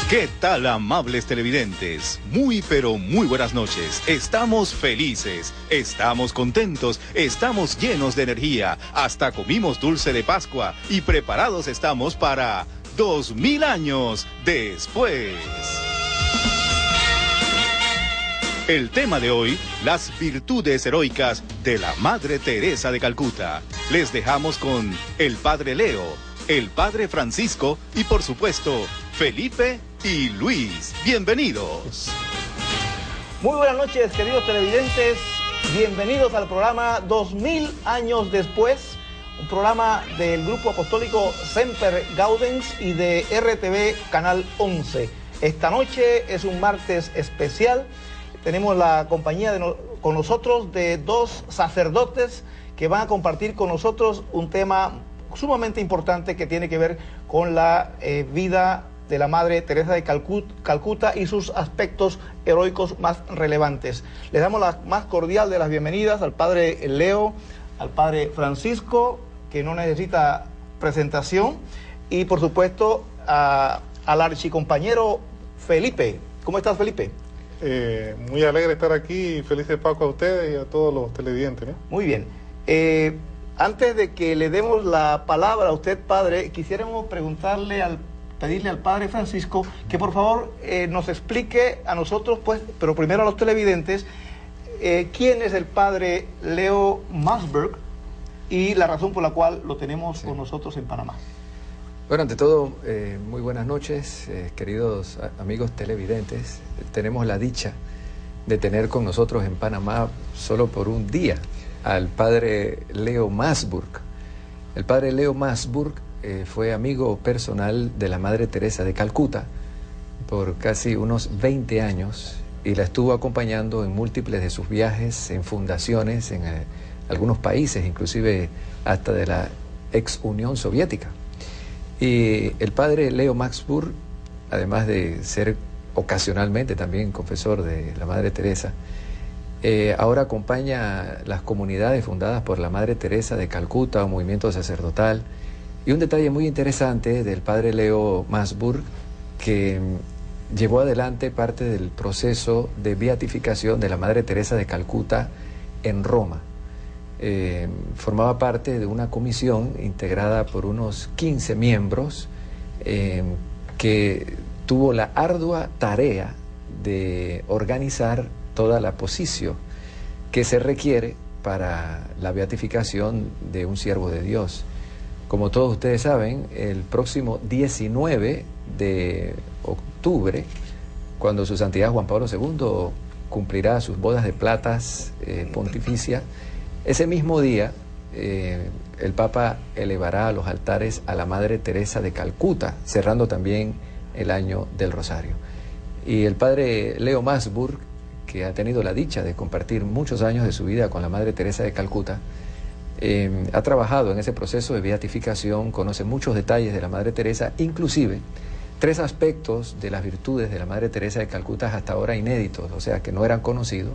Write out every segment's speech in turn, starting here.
¿Qué tal, amables televidentes? Muy pero muy buenas noches. Estamos felices, estamos contentos, estamos llenos de energía. Hasta comimos dulce de Pascua y preparados estamos para 2000 años después. El tema de hoy, las virtudes heroicas de la Madre Teresa de Calcuta. Les dejamos con el Padre Leo, el Padre Francisco y por supuesto, Felipe y Luis. Bienvenidos. Muy buenas noches, queridos televidentes. Bienvenidos al programa 2000 años después, un programa del Grupo Apostólico Semper Gaudens y de RTV Canal 11. Esta noche es un martes especial. Tenemos la compañía con nosotros de dos sacerdotes que van a compartir con nosotros un tema sumamente importante que tiene que ver con la vida de la Madre Teresa de Calcuta y sus aspectos heroicos más relevantes. Les damos la más cordial de las bienvenidas al Padre Leo, al Padre Francisco, que no necesita presentación, y por supuesto al archicompañero Felipe. ¿Cómo estás, Felipe? Muy alegre de estar aquí y feliz de Pascua a ustedes y a todos los televidentes, ¿no? Muy bien. Antes de que le demos la palabra a usted, Padre, quisiéramos pedirle al Padre Francisco que por favor nos explique a nosotros, pues, pero primero a los televidentes, quién es el Padre Leo Masburg y la razón por la cual lo tenemos con nosotros en Panamá. Bueno, ante todo, muy buenas noches, queridos amigos televidentes. Tenemos la dicha de tener con nosotros en Panamá solo por un día al Padre Leo Masburg. El Padre Leo Masburg fue amigo personal de la Madre Teresa de Calcuta por casi unos 20 años y la estuvo acompañando en múltiples de sus viajes, en fundaciones, en algunos países, inclusive hasta de la ex Unión Soviética. Y el Padre Leo Masburg, además de ser ocasionalmente también confesor de la Madre Teresa, ahora acompaña las comunidades fundadas por la Madre Teresa de Calcuta, un movimiento sacerdotal. Y un detalle muy interesante del Padre Leo Masburg, que llevó adelante parte del proceso de beatificación de la Madre Teresa de Calcuta en Roma. Formaba parte de una comisión integrada por unos 15 miembros que tuvo la ardua tarea de organizar toda la posición que se requiere para la beatificación de un siervo de Dios. Como todos ustedes saben, el próximo 19 de octubre, cuando su santidad Juan Pablo II cumplirá sus bodas de platas pontificia, ese mismo día el Papa elevará a los altares a la Madre Teresa de Calcuta, cerrando también el año del Rosario. Y el Padre Leo Masburg, que ha tenido la dicha de compartir muchos años de su vida con la Madre Teresa de Calcuta, ha trabajado en ese proceso de beatificación, conoce muchos detalles de la Madre Teresa, inclusive 3 aspectos de las virtudes de la Madre Teresa de Calcuta hasta ahora inéditos, o sea, que no eran conocidos,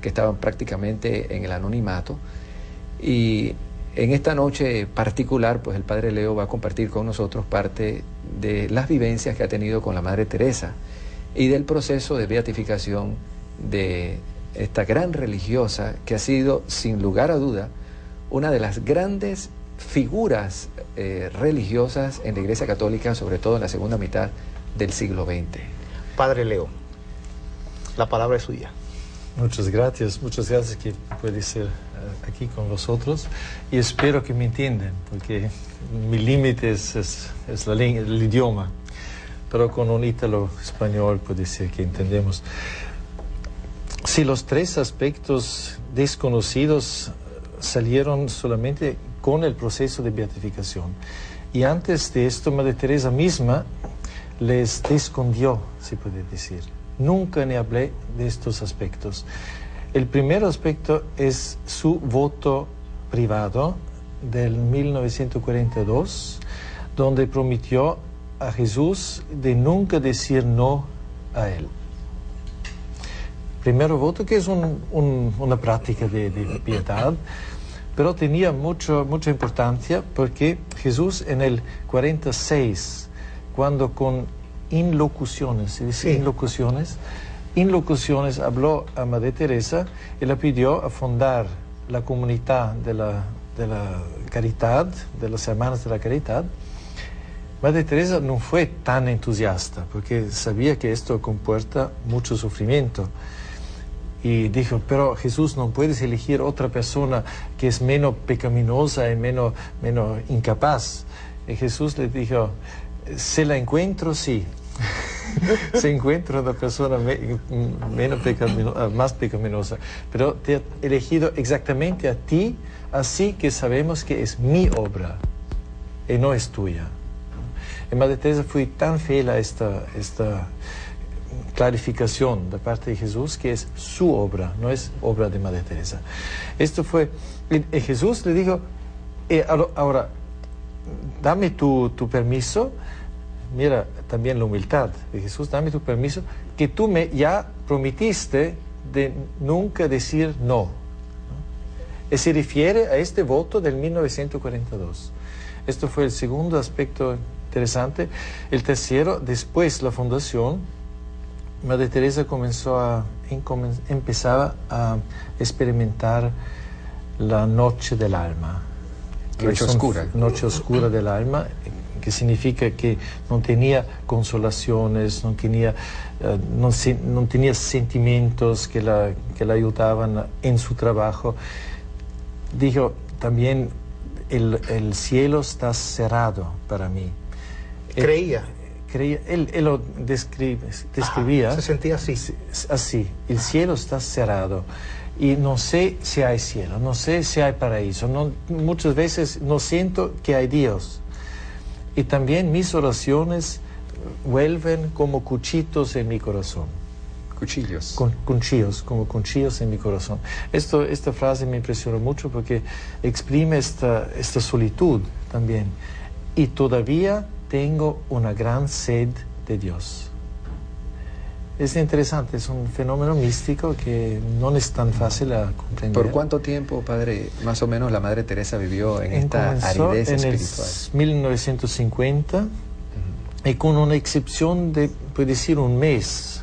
que estaban prácticamente en el anonimato. Y en esta noche particular, pues el Padre Leo va a compartir con nosotros parte de las vivencias que ha tenido con la Madre Teresa y del proceso de beatificación de esta gran religiosa que ha sido, sin lugar a duda, una de las grandes figuras religiosas en la Iglesia Católica, sobre todo en la segunda mitad del siglo XX. Padre Leo, la palabra es suya. Muchas gracias que puede ser aquí con vosotros y espero que me entiendan, porque mi límite es el idioma, pero con un ítalo español puede ser que entendemos. Si los 3 aspectos desconocidos salieron solamente con el proceso de beatificación. Y antes de esto, Madre Teresa misma les escondió, se puede decir. Nunca le hablé de estos aspectos. El primer aspecto es su voto privado del 1942, donde prometió a Jesús de nunca decir no a él. Primero voto, que es una práctica de piedad, pero tenía mucha importancia porque Jesús en el 46, cuando con inlocuciones, se dice Sí. inlocuciones. Inlocuciones habló a Madre Teresa y la pidió a fundar la comunidad de la Caridad, de los hermanos de la Caridad. Madre Teresa no fue tan entusiasta porque sabía que esto comporta mucho sufrimiento. Y dijo, pero Jesús, no puedes elegir otra persona que es menos pecaminosa y menos incapaz. Y Jesús le dijo, se la encuentro, sí. Se encuentra una persona más pecaminosa, pero te he elegido exactamente a ti, así que sabemos que es mi obra y no es tuya. Y Madre Teresa fue tan fiel a esta clarificación de parte de Jesús, que es su obra, no es obra de Madre Teresa. Esto fue, y Jesús le dijo, ahora, dame tu permiso. Mira también la humildad de Jesús, dame tu permiso, que tú me ya prometiste de nunca decir no. Y se refiere a este voto del 1942. Esto fue el segundo aspecto interesante. El tercero, después la fundación, Madre Teresa empezaba a experimentar la noche del alma. Noche oscura. Noche oscura del alma, que significa que no tenía consolaciones, no tenía sentimientos que la ayudaban en su trabajo. Dijo también, el cielo está cerrado para mí. Creía. Él lo describía. Se sentía así. Así, el cielo está cerrado. Y no sé si hay cielo, no sé si hay paraíso. Muchas veces no siento que hay Dios. Y también mis oraciones vuelven como cuchillos en mi corazón. Cuchillos. Como cuchillos en mi corazón. Esta frase me impresionó mucho porque exprime esta solitud también. Y todavía tengo una gran sed de Dios. Es interesante, es un fenómeno místico que no es tan fácil a comprender. ¿Por cuánto tiempo, padre, más o menos la Madre Teresa vivió en esta aridez espiritual? En el 1950, y con una excepción de, puedo decir, un mes,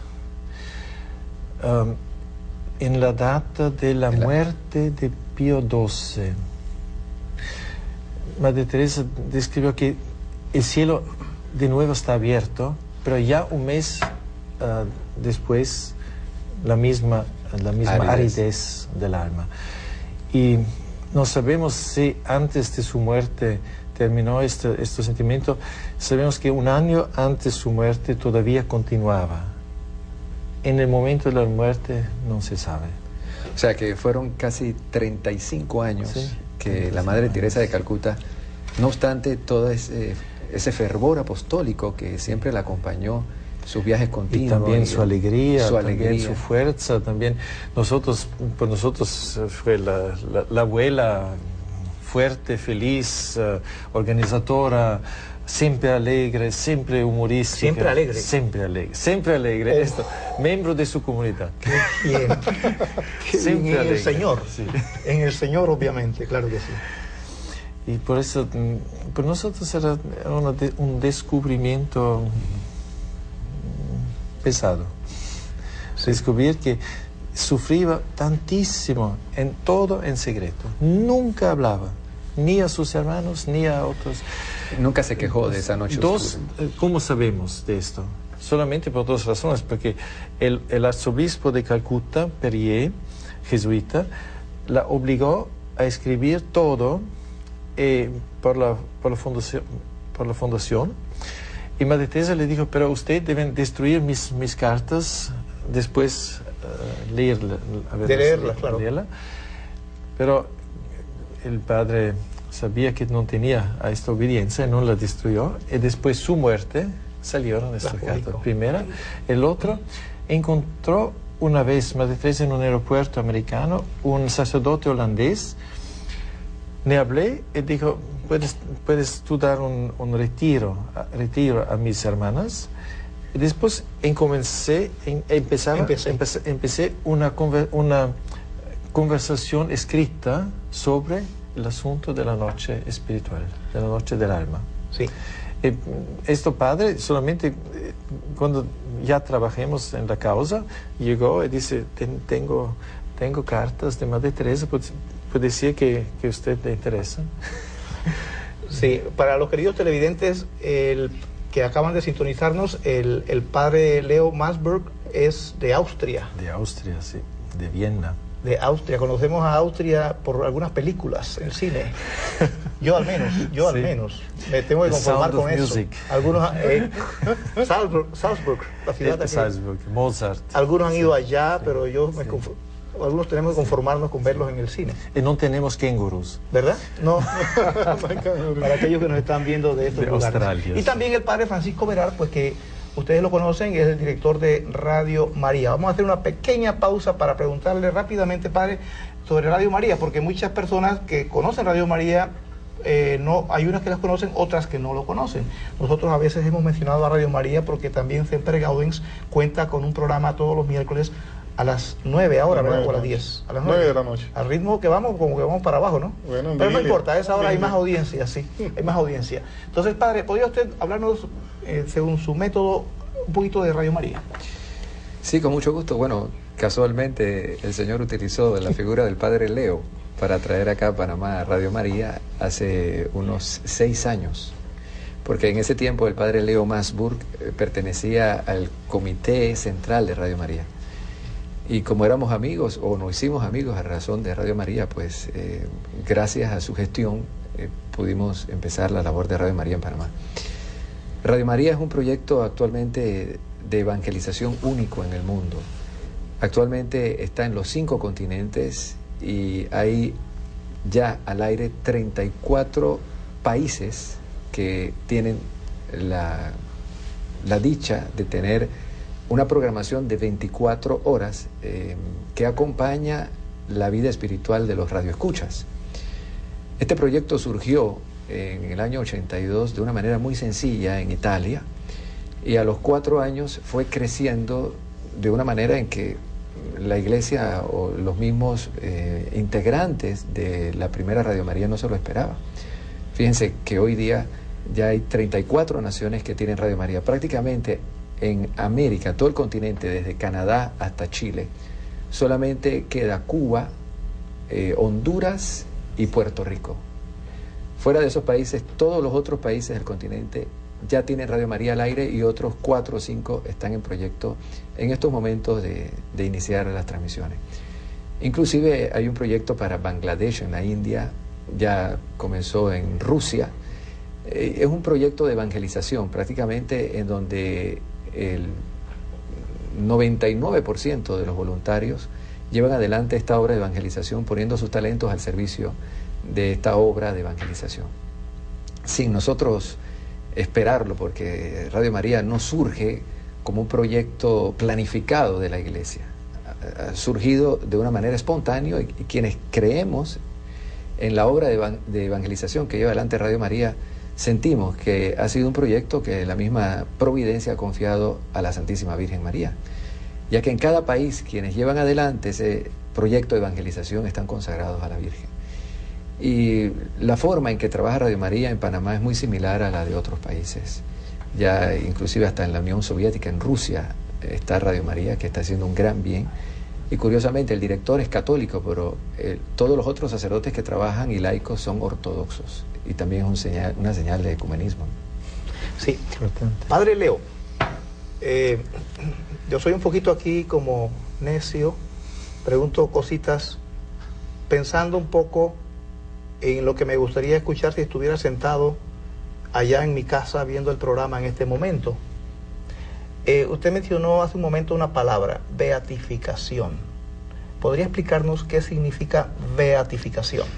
en la data de la muerte de Pío XII. Madre Teresa describió que el cielo de nuevo está abierto, pero ya un mes después la misma aridez del alma. Y no sabemos si antes de su muerte terminó este sentimiento. Sabemos que un año antes de su muerte todavía continuaba. En el momento de la muerte no se sabe. O sea que fueron casi 35 años que 35 la Madre años. Teresa de Calcuta, no obstante todo ese fervor apostólico que siempre la acompañó, sus viajes continuos. Y también su alegría, su también su fuerza, también nosotros fue la abuela fuerte, feliz, organizadora, siempre alegre, siempre humorística. Siempre alegre. Siempre alegre. Esto, miembro de su comunidad. Bien. Siempre En el alegre. Señor. Sí. En el Señor, obviamente, claro que sí. Y por eso, para nosotros era un descubrimiento pesado. Descubrir que sufría tantísimo, en todo en secreto. Nunca hablaba, ni a sus hermanos, ni a otros. Nunca se quejó de esa noche oscura. ¿Cómo sabemos de esto? Solamente por dos razones, porque el arzobispo de Calcuta, Perrier, jesuita, la obligó a escribir todo por la fundación. Y Madre Teresa le dijo, pero usted deben destruir mis cartas, después leerlas, claro. Pero el padre sabía que no tenía a esta obediencia y no la destruyó. Y después su muerte salieron estas cartas. Primera. El otro, encontró una vez Madre Teresa en un aeropuerto americano, un sacerdote holandés. Le hablé y dijo, ¿puedes tú dar un retiro a mis hermanas? Y después empecé una conversación escrita sobre el asunto de la noche espiritual, de la noche del alma. Sí. Esto padre solamente cuando ya trabajemos en la causa, llegó y dice, tengo cartas de Madre Teresa, puede decir que a usted le interesa. Sí, para los queridos televidentes que acaban de sintonizarnos, el padre Leo Masburg es de Austria. De Austria, sí, de Viena. De Austria, conocemos a Austria por algunas películas en cine. Yo al menos, me tengo que conformar con eso. Music. Algunos, Salzburg, la ciudad de aquí. Salzburg, Mozart. Algunos han ido allá, pero algunos tenemos que conformarnos con verlos en el cine. Y no tenemos kengurus. ¿Verdad? No. Para aquellos que nos están viendo de estos lugares. Australia. Y también el padre Francisco Verar, pues que ustedes lo conocen, es el director de Radio María. Vamos a hacer una pequeña pausa para preguntarle rápidamente, padre, sobre Radio María, porque muchas personas que conocen Radio María, hay unas que las conocen, otras que no lo conocen. Nosotros a veces hemos mencionado a Radio María porque también Semper Gaudens cuenta con un programa todos los miércoles a las 9 ahora, ¿verdad? O a las 10. A las 9 de la noche. Al ritmo que vamos, como que vamos para abajo, ¿no? Bueno, pero no vigilia. importa, a esa hora hay más audiencia, sí. Hay más audiencia. Entonces, padre, ¿podría usted hablarnos, según su método, un poquito de Radio María? Sí, con mucho gusto. Bueno, casualmente el Señor utilizó la figura del padre Leo para traer acá a Panamá a Radio María hace unos 6 años. Porque en ese tiempo el padre Leo Masburg pertenecía al comité central de Radio María. Y como éramos amigos, o nos hicimos amigos a razón de Radio María, pues gracias a su gestión pudimos empezar la labor de Radio María en Panamá. Radio María es un proyecto actualmente de evangelización único en el mundo. Actualmente está en los 5 continentes y hay ya al aire 34 países que tienen la dicha de tener una programación de 24 horas que acompaña la vida espiritual de los radioescuchas. Este proyecto surgió en el año 82 de una manera muy sencilla en Italia y a los 4 años fue creciendo de una manera en que la iglesia o los mismos integrantes de la primera Radio María no se lo esperaban. Fíjense que hoy día ya hay 34 naciones que tienen Radio María. Prácticamente en América, todo el continente, desde Canadá hasta Chile, solamente queda Cuba, Honduras y Puerto Rico. Fuera de esos países, todos los otros países del continente ya tienen Radio María al aire y otros 4 o 5 están en proyecto en estos momentos de iniciar las transmisiones. Inclusive hay un proyecto para Bangladesh, en la India, ya comenzó en Rusia. Es un proyecto de evangelización prácticamente en donde el 99% de los voluntarios llevan adelante esta obra de evangelización poniendo sus talentos al servicio de esta obra de evangelización. Sin nosotros esperarlo, porque Radio María no surge como un proyecto planificado de la iglesia, ha surgido de una manera espontánea y quienes creemos en la obra de evangelización que lleva adelante Radio María sentimos que ha sido un proyecto que la misma Providencia ha confiado a la Santísima Virgen María, ya que en cada país quienes llevan adelante ese proyecto de evangelización están consagrados a la Virgen. Y la forma en que trabaja Radio María en Panamá es muy similar a la de otros países. Ya inclusive hasta en la Unión Soviética, en Rusia, está Radio María, que está haciendo un gran bien. Y curiosamente el director es católico, pero todos los otros sacerdotes que trabajan y laicos son ortodoxos. Y también es una señal de ecumenismo. Sí. Padre Leo, yo soy un poquito aquí como necio, pregunto cositas pensando un poco en lo que me gustaría escuchar si estuviera sentado allá en mi casa viendo el programa en este momento. Usted mencionó hace un momento una palabra, beatificación. ¿Podría explicarnos qué significa beatificación?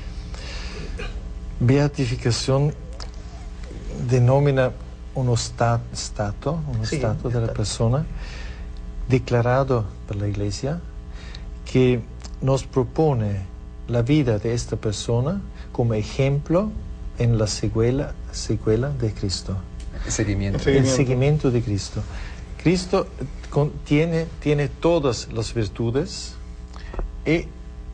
Beatificación denomina un stato de la persona declarado por la Iglesia que nos propone la vida de esta persona como ejemplo en la secuela de Cristo. El seguimiento. El seguimiento de Cristo. Cristo tiene todas las virtudes y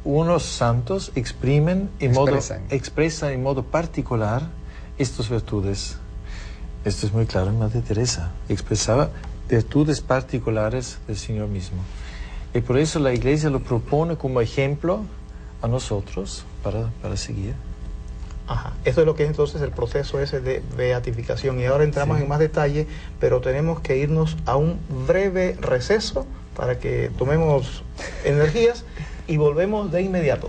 unos santos expresan en modo particular estas virtudes. Esto es muy claro en Madre Teresa. Expresaba virtudes particulares del Señor mismo. Y por eso la Iglesia lo propone como ejemplo a nosotros para seguir. Ajá. Eso es lo que es entonces el proceso ese de beatificación. Y ahora entramos en más detalle, pero tenemos que irnos a un breve receso para que tomemos energías y volvemos de inmediato.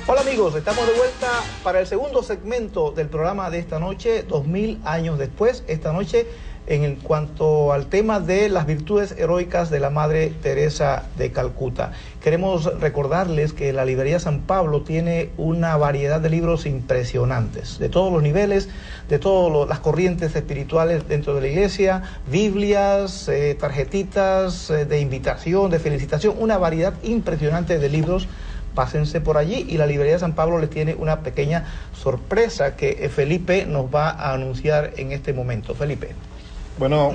Hola amigos, estamos de vuelta para el segundo segmento del programa de esta noche, 2000 años después. Esta noche en cuanto al tema de las virtudes heroicas de la Madre Teresa de Calcuta. Queremos recordarles que la librería San Pablo tiene una variedad de libros impresionantes, de todos los niveles, de todas las corrientes espirituales dentro de la iglesia, Biblias, tarjetitas de invitación, de felicitación, una variedad impresionante de libros. Pásense por allí y la librería San Pablo les tiene una pequeña sorpresa que Felipe nos va a anunciar en este momento. Felipe. Bueno,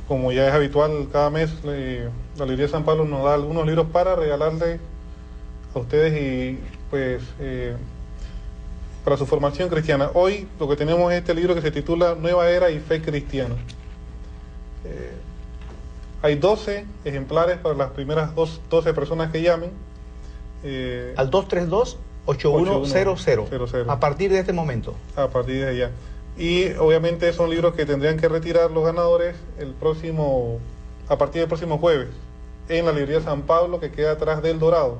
como ya es habitual, cada mes la librería San Pablo nos da algunos libros para regalarle a ustedes y pues para su formación cristiana. Hoy lo que tenemos es este libro que se titula Nueva Era y Fe Cristiana. Hay 12 ejemplares para las primeras 12 personas que llamen. Al 232-8100 a partir de este momento. A partir de allá. Y obviamente son libros que tendrían que retirar los ganadores a partir del próximo jueves en la librería San Pablo, que queda atrás del Dorado,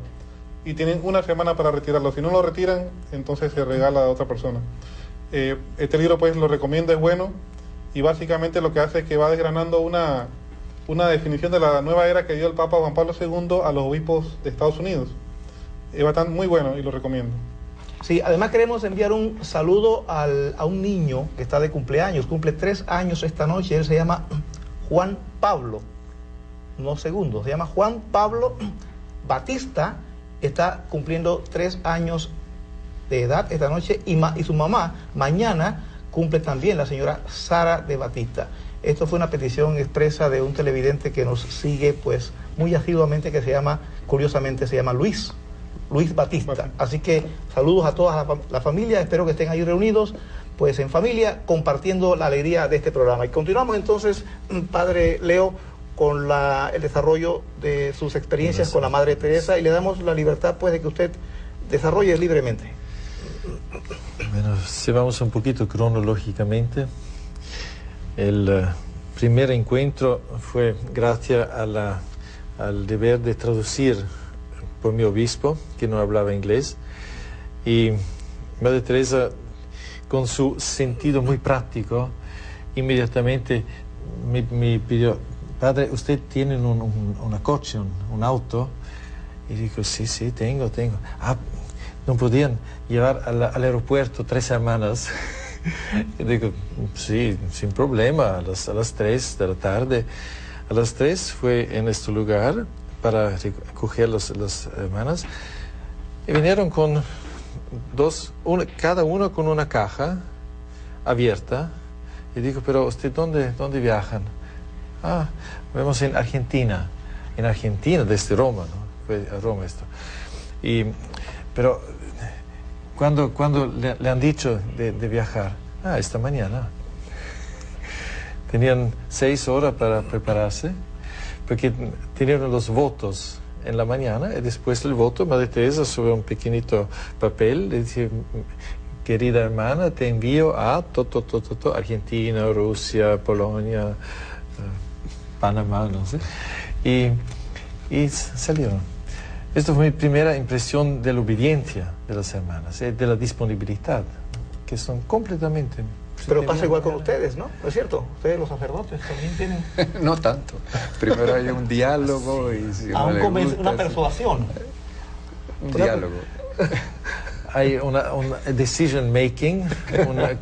y tienen una semana para retirarlo. Si no lo retiran, entonces se regala a otra persona. Este libro pues lo recomiendo, es bueno, y básicamente lo que hace es que va desgranando una definición de la nueva era que dio el Papa Juan Pablo II a los obispos de Estados Unidos. Es bastante muy bueno y lo recomiendo. Sí, además queremos enviar un saludo a un niño que está de cumpleaños, cumple 3 años esta noche. Él se llama Juan Pablo, no segundo, se llama Juan Pablo Batista, está cumpliendo 3 años de edad esta noche y su mamá mañana cumple también, la señora Sara de Batista. Esto fue una petición expresa de un televidente que nos sigue pues muy asiduamente, que curiosamente se llama Luis Batista. Así que saludos a toda la familia, espero que estén ahí reunidos pues en familia compartiendo la alegría de este programa. Y continuamos entonces, Padre Leo, con el desarrollo de sus experiencias con la Madre Teresa, y le damos la libertad pues de que usted desarrolle libremente. Bueno, si vamos un poquito cronológicamente, el primer encuentro fue gracias al deber de traducir por mi obispo, que no hablaba inglés, y Madre Teresa, con su sentido muy práctico, inmediatamente me pidió: padre, ¿usted tiene una coche, un auto? Y digo, sí, tengo. Ah, ¿no podían llevar al aeropuerto 3 semanas? Y digo, sí, sin problema, a las 3 de la tarde. A las 3 fue en este lugar para recoger las hermanas, y vinieron con cada uno con una caja abierta, y digo, pero ¿usted dónde viajan? Ah, vemos en Argentina, desde Roma, ¿no? Fue a Roma esto. Pero cuando le han dicho de viajar, esta mañana. Tenían 6 horas para prepararse, porque tenían los votos en la mañana, y después del voto, Madre Teresa sobre un pequeñito papel le dice: querida hermana, te envío a Argentina, Rusia, Polonia, Panamá, no sé, y salieron. Esto fue mi primera impresión de la obediencia de las hermanas, de la disponibilidad, que son completamente... Pero pasa igual con ustedes, ¿no? ¿No es cierto? Ustedes, los sacerdotes, también tienen... No tanto. Primero hay un diálogo y... Si una persuasión. Un diálogo. Hay una decision making,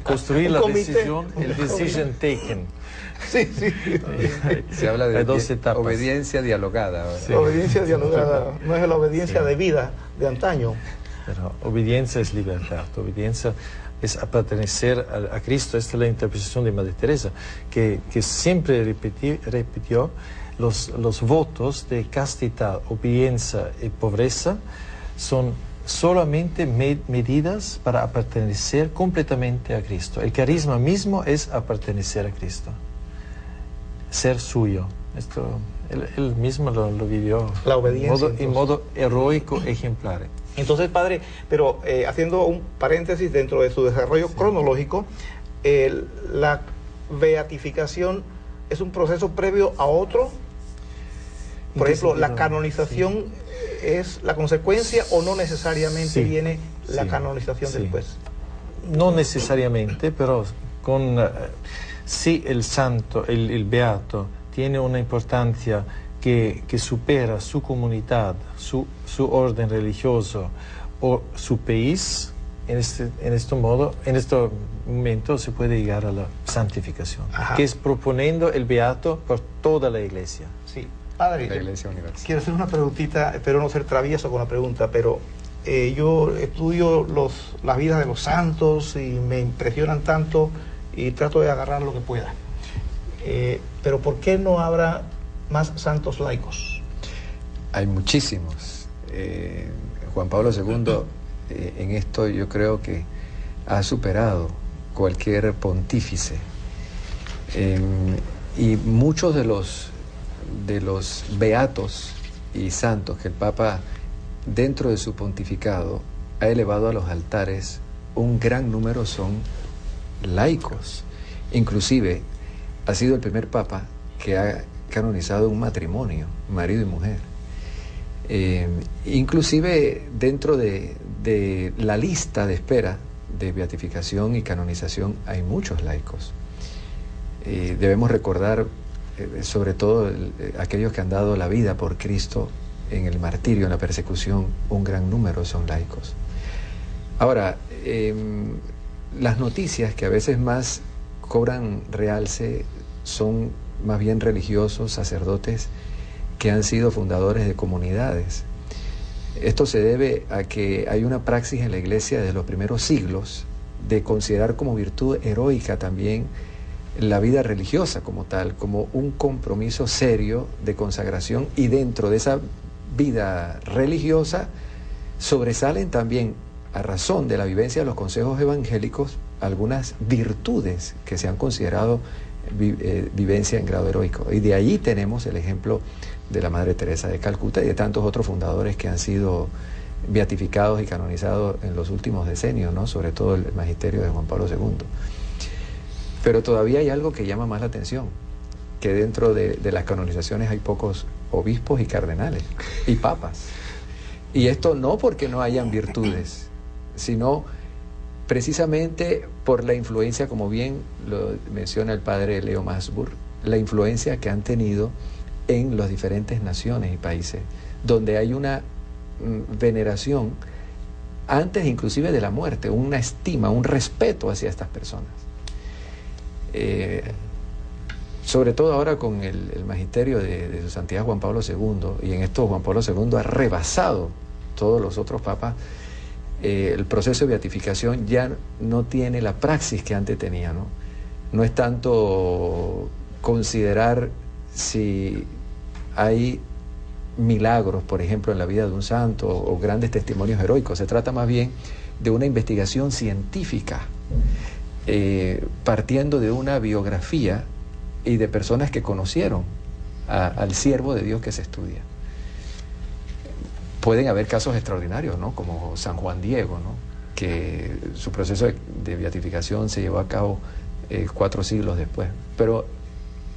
construir la decisión, el decision taken. Sí. Se habla de 2 etapas. Obediencia dialogada. Sí. Obediencia dialogada, no es la obediencia de vida de antaño. pero obediencia es libertad, obediencia es pertenecer a Cristo. Esta es la interpretación de Madre Teresa, que siempre repitió los votos de castidad, obediencia y pobreza son solamente medidas para pertenecer completamente a Cristo. El carisma mismo es pertenecer a Cristo, ser suyo. Esto él mismo lo vivió La obediencia, en modo heroico, ejemplar. Entonces, padre, pero haciendo un paréntesis dentro de su desarrollo cronológico, la beatificación es un proceso previo a otro. Por ejemplo, la canonización es la consecuencia o no necesariamente viene la canonización después. No necesariamente, pero si el santo, el beato, tiene una importancia que supera su comunidad, su orden religioso o su país, en este momento se puede llegar a la santificación, que es proponiendo el beato por toda la iglesia. Sí, padre, La Iglesia Universal. quiero hacer una preguntita, espero no ser travieso con la pregunta, pero yo estudio las vidas de los santos y me impresionan tanto y trato de agarrar lo que pueda. Pero ¿por qué no habrá más santos laicos? Hay muchísimos. Juan Pablo II en esto yo creo que ha superado cualquier pontífice. Y muchos de los beatos y santos que el Papa dentro de su pontificado ha elevado a los altares, un gran número son laicos. Inclusive ha sido el primer Papa que ha canonizado un matrimonio, marido y mujer. Inclusive dentro de la lista de espera de beatificación y canonización hay muchos laicos. Debemos recordar sobre todo aquellos que han dado la vida por Cristo en el martirio, en la persecución, un gran número son laicos. Ahora, las noticias que a veces más cobran realce son más bien religiosos, sacerdotes que han sido fundadores de comunidades. Esto se debe a que hay una praxis en la Iglesia desde los primeros siglos de considerar como virtud heroica también la vida religiosa como tal, como un compromiso serio de consagración, y dentro de esa vida religiosa sobresalen también, a razón de la vivencia de los consejos evangélicos, algunas virtudes que se han considerado vivencia en grado heroico. Y de allí tenemos el ejemplo de la Madre Teresa de Calcuta y de tantos otros fundadores que han sido beatificados y canonizados en los últimos decenios, ¿no? Sobre todo el magisterio de Juan Pablo II. Pero todavía hay algo que llama más la atención, que dentro de las canonizaciones hay pocos obispos y cardenales y papas. Y esto no porque no hayan virtudes, sino precisamente por la influencia, como bien lo menciona el padre Leo Masburg, la influencia que han tenido en las diferentes naciones y países, donde hay una veneración antes inclusive de la muerte, una estima, un respeto hacia estas personas. Sobre todo ahora con el magisterio de su santidad Juan Pablo II, y en esto Juan Pablo II ha rebasado todos los otros papas. El proceso de beatificación ya no tiene la praxis que antes tenía, ¿no? No es tanto considerar si hay milagros, por ejemplo, en la vida de un santo o grandes testimonios heroicos. Se trata más bien de una investigación científica, partiendo de una biografía y de personas que conocieron al siervo de Dios que se estudia. Pueden haber casos extraordinarios, ¿no? Como San Juan Diego, ¿no? Que su proceso de beatificación se llevó a cabo 4 siglos después. Pero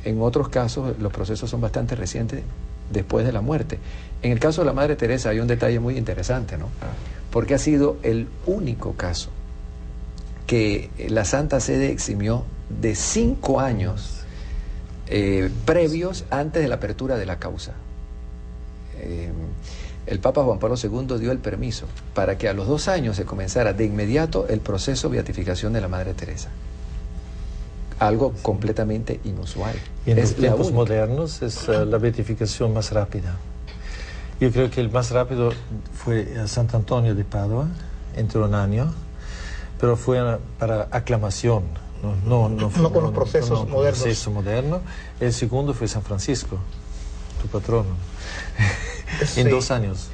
en otros casos los procesos son bastante recientes, después de la muerte. En el caso de la Madre Teresa hay un detalle muy interesante, ¿no? Porque ha sido el único caso que la Santa Sede eximió de 5 años previos antes de la apertura de la causa. El Papa Juan Pablo II dio el permiso para que a los 2 años se comenzara de inmediato el proceso de beatificación de la Madre Teresa. Algo completamente inusual. Y en los tiempos modernos es la beatificación más rápida. Yo creo que el más rápido fue a Sant Antonio de Padua, entre un año, pero fue para aclamación, no con los procesos modernos. Proceso moderno. El segundo fue San Francisco, tu patrono, Sí. en 2 años.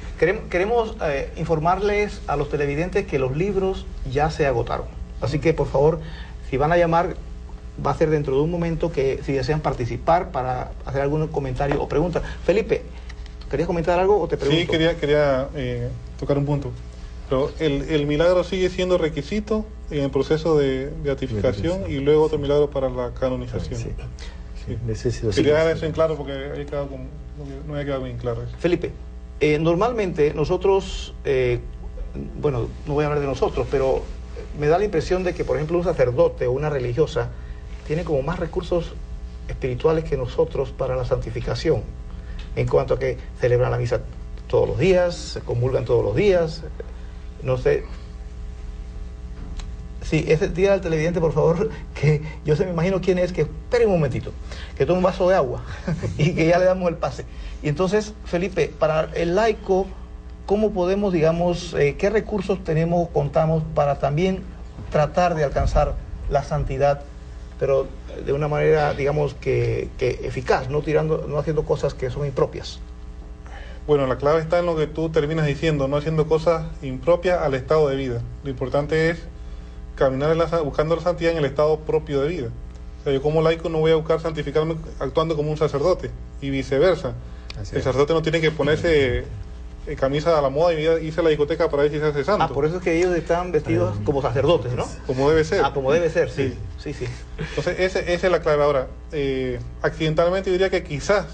Queremos informarles a los televidentes que los libros ya se agotaron. Así que, por favor, si van a llamar, va a ser dentro de un momento, que si desean participar para hacer algún comentario o pregunta. Felipe, ¿querías comentar algo o te pregunto? Sí, quería tocar un punto. Pero el milagro sigue siendo requisito en el proceso de beatificación y luego otro milagro para la canonización. Sí. Sí. Necesito Quería dar eso en claro porque no había quedado bien claro eso. Felipe, normalmente nosotros, bueno, no voy a hablar de nosotros, pero me da la impresión de que, por ejemplo, un sacerdote o una religiosa tiene como más recursos espirituales que nosotros para la santificación, en cuanto a que celebran la misa todos los días, se comulgan todos los días, no sé. Sí, ese día del televidente, por favor, que yo se me imagino quién es, que espere un momentito, que tome un vaso de agua y que ya le damos el pase. Y entonces, Felipe, para el laico, ¿cómo podemos, digamos, qué recursos tenemos, contamos para también tratar de alcanzar la santidad, pero de una manera, digamos, que eficaz, no haciendo cosas que son impropias? Bueno, la clave está en lo que tú terminas diciendo, no haciendo cosas impropias al estado de vida. Lo importante es caminar buscando la santidad en el estado propio de vida. O sea, yo como laico no voy a buscar santificarme actuando como un sacerdote y viceversa. El sacerdote no tiene que ponerse camisa a la moda y irse a la discoteca para ver si se hace santo. Por eso es que ellos están vestidos como sacerdotes, ¿no? Como debe ser. Como debe ser, sí. Entonces, esa es la clave. Ahora, accidentalmente yo diría que quizás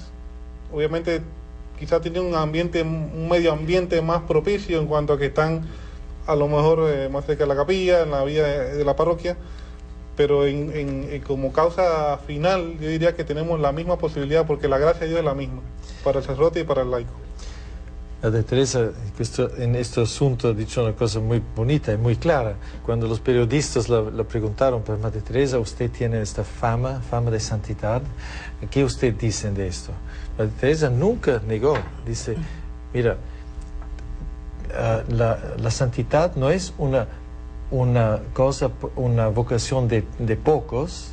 tiene un medio ambiente más propicio en cuanto a que están a lo mejor más cerca de la capilla, en la vida de la parroquia, pero como causa final yo diría que tenemos la misma posibilidad porque la gracia de Dios es la misma para el sacerdote y para el laico. Madre Teresa, en este asunto ha dicho una cosa muy bonita y muy clara. Cuando los periodistas le preguntaron, pues Madre Teresa, usted tiene esta fama de santidad, ¿qué usted dice de esto? Madre Teresa nunca negó, dice, mira, la santidad no es una vocación de pocos,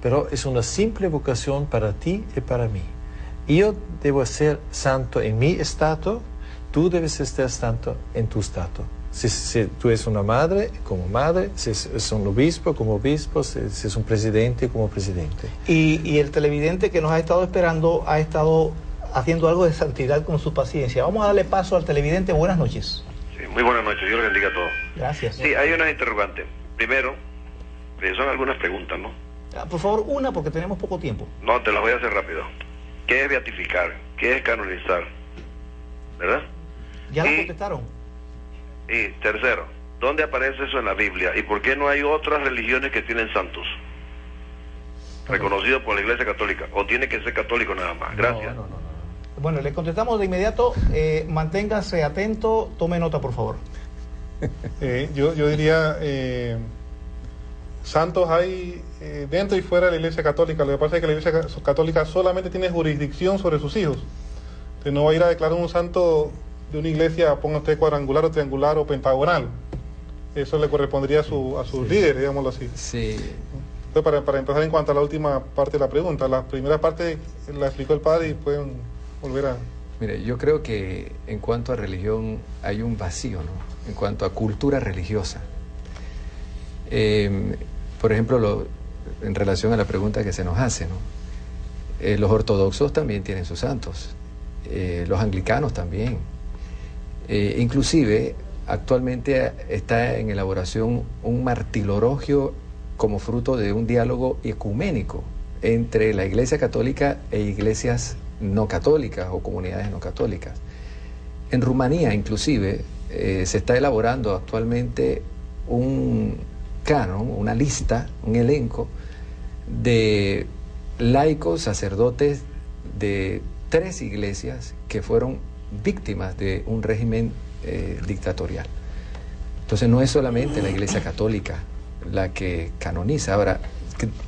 pero es una simple vocación para ti y para mí. Yo debo ser santo en mi estado, tú debes ser santo en tu estado. Si tú eres una madre, como madre, si es un obispo, como obispo, si es un presidente, como presidente. Y el televidente que nos ha estado esperando ha estado haciendo algo de santidad con su paciencia. Vamos a darle paso al televidente. Buenas noches. Sí, muy buenas noches, Dios les bendiga a todos. Gracias. Sí, hay unas interrogantes. Primero, son algunas preguntas, ¿no? Por favor, una, porque tenemos poco tiempo. No, te las voy a hacer rápido. ¿Qué es beatificar? ¿Qué es canonizar? ¿Verdad? ¿Ya la contestaron? Y tercero, ¿dónde aparece eso en la Biblia? ¿Y por qué no hay otras religiones que tienen santos reconocidos por la Iglesia Católica? ¿O tiene que ser católico nada más? Gracias. No. Bueno, le contestamos de inmediato. Manténgase atento, tome nota, por favor. Yo diría, santos hay dentro y fuera de la Iglesia Católica. Lo que pasa es que la Iglesia Católica solamente tiene jurisdicción sobre sus hijos. Entonces no va a ir a declarar un santo de una iglesia, ponga usted cuadrangular o triangular o pentagonal. Eso le correspondería a sus líderes, digámoslo así. Sí. Entonces, para empezar en cuanto a la última parte de la pregunta, la primera parte la explicó el padre y pueden volver a... Mire, yo creo que en cuanto a religión hay un vacío, ¿no? En cuanto a cultura religiosa. Por ejemplo, en relación a la pregunta que se nos hace, ¿no? Los ortodoxos también tienen sus santos, los anglicanos también. Inclusive, actualmente está en elaboración un martirologio como fruto de un diálogo ecuménico entre la Iglesia Católica e iglesias no católicas o comunidades no católicas. En Rumanía, inclusive, se está elaborando actualmente un canon, una lista, un elenco de laicos, sacerdotes de 3 iglesias que fueron víctimas de un régimen dictatorial. Entonces no es solamente la Iglesia Católica la que canoniza. Ahora,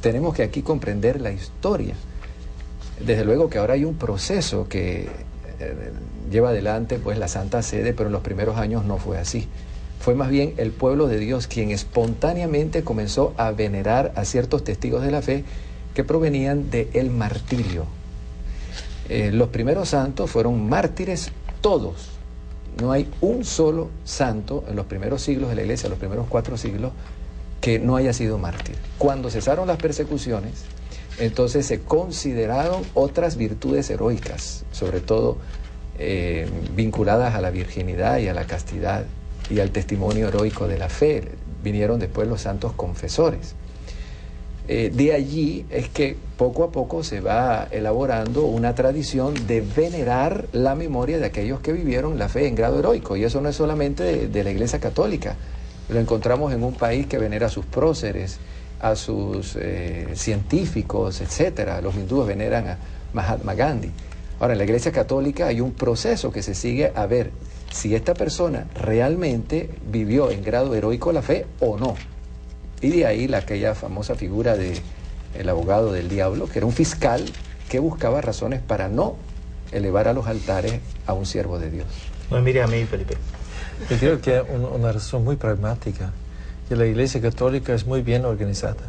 tenemos que aquí comprender la historia. Desde luego que ahora hay un proceso que lleva adelante pues la Santa Sede, pero en los primeros años no fue así. Fue más bien el pueblo de Dios quien espontáneamente comenzó a venerar a ciertos testigos de la fe que provenían del martirio. Los primeros santos fueron mártires todos. No hay un solo santo en los primeros siglos de la Iglesia, los primeros 4 siglos, que no haya sido mártir. Cuando cesaron las persecuciones, entonces se consideraron otras virtudes heroicas, sobre todo vinculadas a la virginidad y a la castidad y al testimonio heroico de la fe. Vinieron después los santos confesores. De allí es que poco a poco se va elaborando una tradición de venerar la memoria de aquellos que vivieron la fe en grado heroico, y eso no es solamente de la Iglesia Católica. Lo encontramos en un país que venera a sus próceres, a sus científicos, etcétera. Los hindúes veneran a Mahatma Gandhi. Ahora, en la Iglesia Católica hay un proceso que se sigue a ver si esta persona realmente vivió en grado heroico la fe o no. Y de ahí aquella famosa figura del abogado del diablo, que era un fiscal que buscaba razones para no elevar a los altares a un siervo de Dios. No me mire a mí, Felipe. Yo creo que hay una razón muy pragmática, que la Iglesia Católica es muy bien organizada.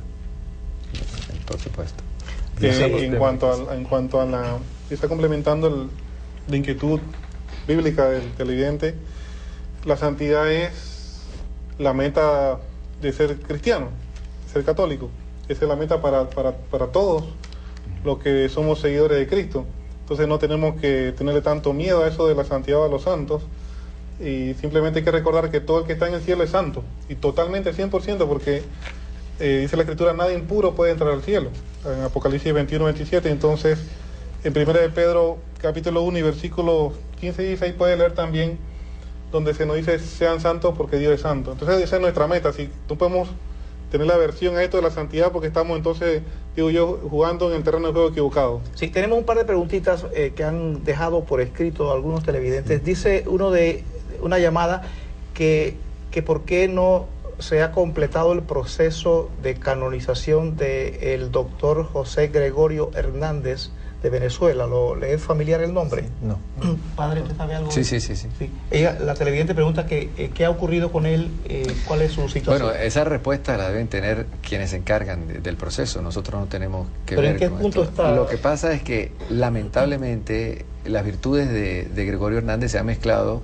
Por supuesto. En cuanto a la... Está complementando la inquietud bíblica del televidente. La santidad es la meta de ser cristiano, de ser católico. Esa es la meta para todos los que somos seguidores de Cristo. Entonces no tenemos que tenerle tanto miedo a eso de la santidad a los santos, y simplemente hay que recordar que todo el que está en el cielo es santo, y totalmente 100%, porque dice la Escritura, nadie impuro puede entrar al cielo, en Apocalipsis 21-27. Entonces en 1 de Pedro capítulo 1 y versículo 15 y 16 puede leer también, donde se nos dice sean santos porque Dios es santo. Entonces esa es nuestra meta. Si no podemos tener la aversión a esto de la santidad, porque estamos entonces, digo yo, jugando en el terreno de juego equivocado. Sí, tenemos un par de preguntitas que han dejado por escrito algunos televidentes. Dice uno de una llamada que por qué no se ha completado el proceso de canonización del doctor José Gregorio Hernández de Venezuela. ¿Le es familiar el nombre? Sí, no. Padre, ¿usted sabe algo? Sí. Ella, la televidente, pregunta qué ha ocurrido con él, cuál es su situación. Bueno, esa respuesta la deben tener quienes se encargan del proceso. Nosotros no tenemos que ver ¿Pero en qué con punto esto. está? Lo que pasa es que, lamentablemente, las virtudes de Gregorio Hernández se han mezclado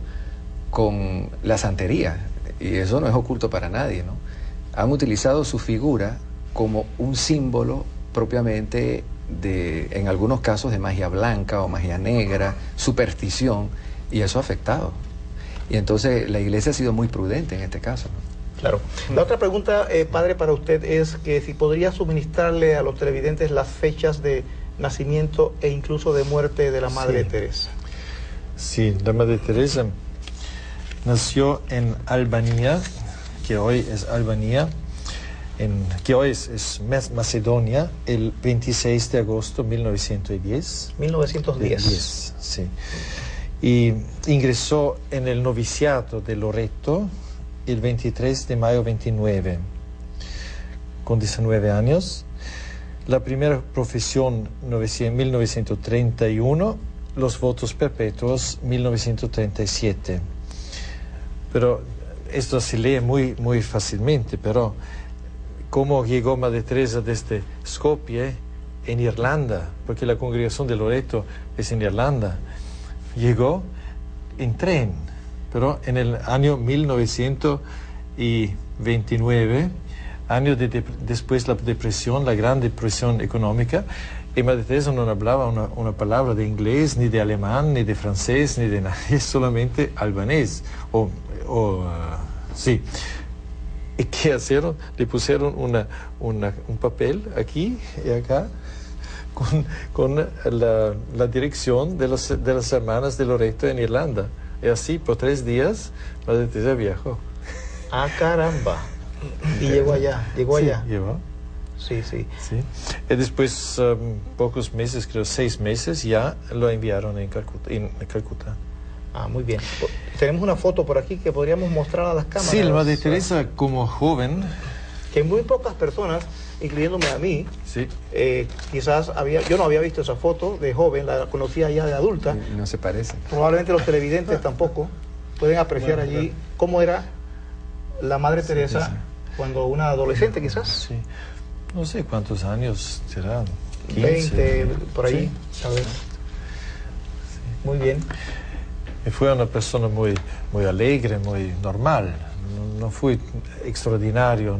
con la santería, y eso no es oculto para nadie, ¿no? Han utilizado su figura como un símbolo propiamente en algunos casos, de magia blanca o magia negra, superstición, y eso ha afectado. Y entonces la Iglesia ha sido muy prudente en este caso, ¿no? Claro. La otra pregunta, padre, para usted es que si podría suministrarle a los televidentes las fechas de nacimiento e incluso de muerte de la Madre Teresa. Sí, la Madre Teresa nació en Albania, que hoy es Albania, que hoy es Macedonia, el 26 de agosto de 1910. 1910. Sí. Y ingresó en el noviciato de Loreto el 23 de mayo 29, con 19 años. La primera profesión, 1931, los votos perpetuos, 1937. Pero esto se lee muy fácilmente, pero cómo llegó Madre Teresa desde Skopje, en Irlanda, porque la congregación de Loreto es en Irlanda, llegó en tren, pero en el año 1929, año después la depresión, la gran depresión económica, y Madre Teresa no hablaba una palabra de inglés, ni de alemán, ni de francés, ni de nada, solamente albanés, sí. ¿Y qué hicieron? Le pusieron un papel aquí y acá con la dirección de las hermanas de Loreto en Irlanda. Y así, por 3 días, Madre Teresa viajó. ¡Ah, caramba! Y llegó allá, Llegó. Sí. Y después, pocos meses, creo 6 meses, ya lo enviaron en Calcuta. Ah, muy bien. Tenemos una foto por aquí que podríamos mostrar a las cámaras. Sí, la Madre Teresa como joven que muy pocas personas, incluyéndome a mí, Sí. quizás yo no había visto esa foto de joven, la conocía ya de adulta. Y no se parece. Probablemente los televidentes tampoco pueden apreciar allí cómo era la Madre Teresa sí. cuando una adolescente quizás, Sí. No sé cuántos años serán. 20, por ahí, Sí. ¿sabes? Muy bien. Y fue una persona muy, muy alegre, muy normal. No fue extraordinario.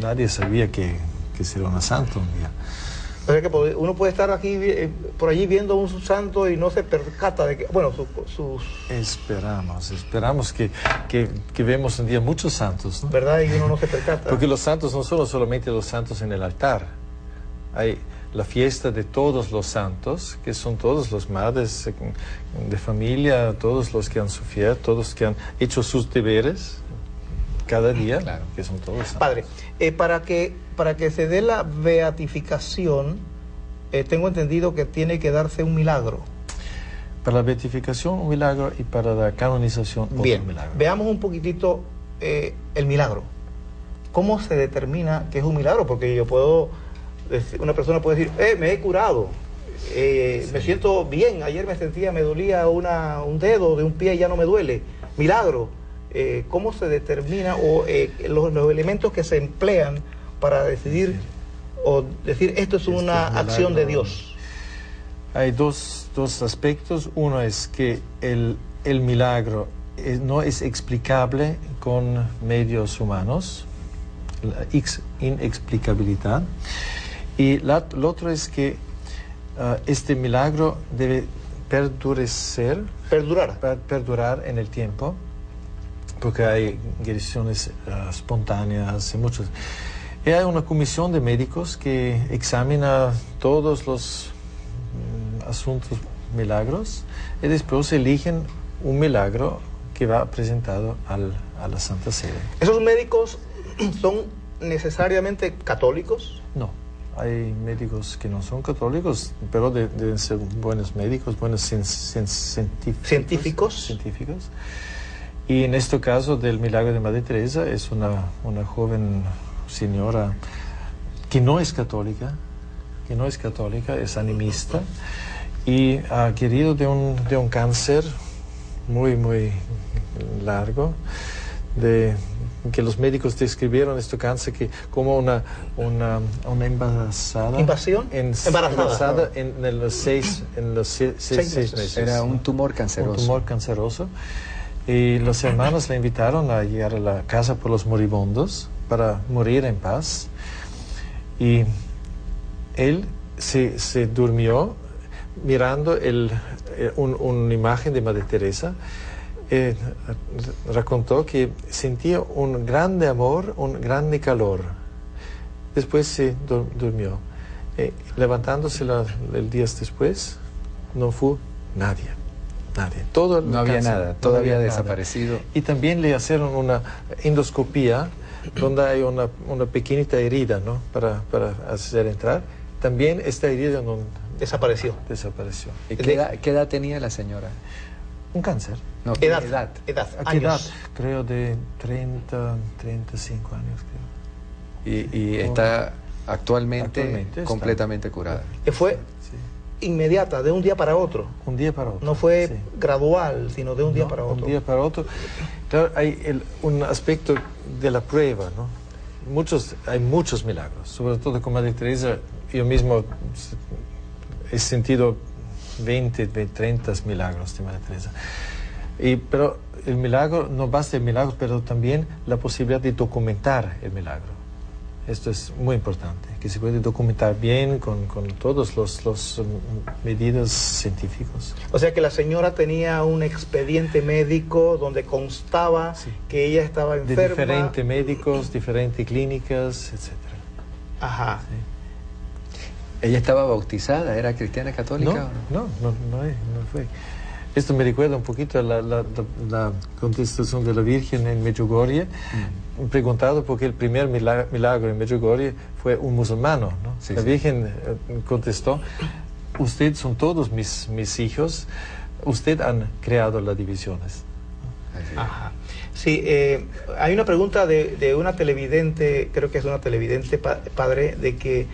Nadie sabía que sería una santa un día. O sea que uno puede estar aquí, por allí viendo un santo y no se percata de que, bueno, sus... Esperamos que vemos un día muchos santos, ¿no? ¿Verdad? Y uno no se percata. Porque los santos no son solamente los santos en el altar. Hay la fiesta de todos los santos, que son todos los madres de familia, todos los que han sufrido, todos los que han hecho sus deberes cada día, Claro. que son todos santos. Padre, para que se dé la beatificación, tengo entendido que tiene que darse un milagro. Para la beatificación un milagro y para la canonización otro Bien, milagro. veamos un poquitito el milagro. ¿Cómo se determina que es un milagro? Porque yo puedo, una persona puede decir, me he curado, me siento bien, ayer me dolía un dedo de un pie y ya no me duele. Milagro. ¿Cómo se determina o los elementos que se emplean para decidir o decir esto es una acción de Dios? Hay dos aspectos. Uno es que el milagro no es explicable con medios humanos, la inexplicabilidad. Y lo otro es que este milagro debe perdurar en el tiempo, porque hay guariciones espontáneas y muchos. Y hay una comisión de médicos que examina todos los asuntos milagros y después eligen un milagro que va presentado a la Santa Sede. ¿Esos médicos son necesariamente católicos? No, hay médicos que no son católicos, pero deben ser buenos médicos, buenos científicos. Y en este caso del milagro de Madre Teresa es una joven señora que no es católica, es animista y ha querido de un cáncer muy, muy largo, que los médicos describieron este cáncer como una embarazada. ¿Invasión? Embarazada en los seis meses. Era un tumor canceroso. Un tumor canceroso. Y los hermanos la invitaron a llegar a la casa por los moribundos para morir en paz. Y él se durmió mirando una imagen de Madre Teresa. Raccontó que sentía un grande amor, un grande calor. Después se durmió. Levantándose el día después, no fue nadie. Todo no había nada, todo había desaparecido. Y también le hicieron una endoscopía donde hay una pequeñita herida, ¿no? para hacer entrar. También esta herida no desapareció. ¿Y qué edad tenía la señora? Un cáncer. No, edad. ¿A qué edad? Creo de 30, 35 años. Creo. Y está actualmente completamente curada. Que fue inmediata, de un día para otro. Un día para otro. No fue gradual, sino de un día para otro. Un día para otro. Claro, hay un aspecto de la prueba, ¿no? Hay muchos milagros, sobre todo con Madre Teresa. Yo mismo he sentido 20, 30 milagros de Madre Teresa. Pero el milagro, no basta el milagro, pero también la posibilidad de documentar el milagro. Esto es muy importante, que se puede documentar bien con todos los medidas científicos. O sea que la señora tenía un expediente médico donde constaba que ella estaba enferma. De diferentes médicos, diferentes clínicas, etc. Ajá. Sí. ¿Ella estaba bautizada? ¿Era cristiana católica? No fue. Esto me recuerda un poquito a la contestación de la Virgen en Medjugorje, preguntado porque el primer milagro en Medjugorje fue un musulmano, ¿no? La Virgen contestó, usted son todos mis hijos, usted han creado las divisiones. Ajá. Sí, hay una pregunta de una televidente, creo que es una televidente, padre, de que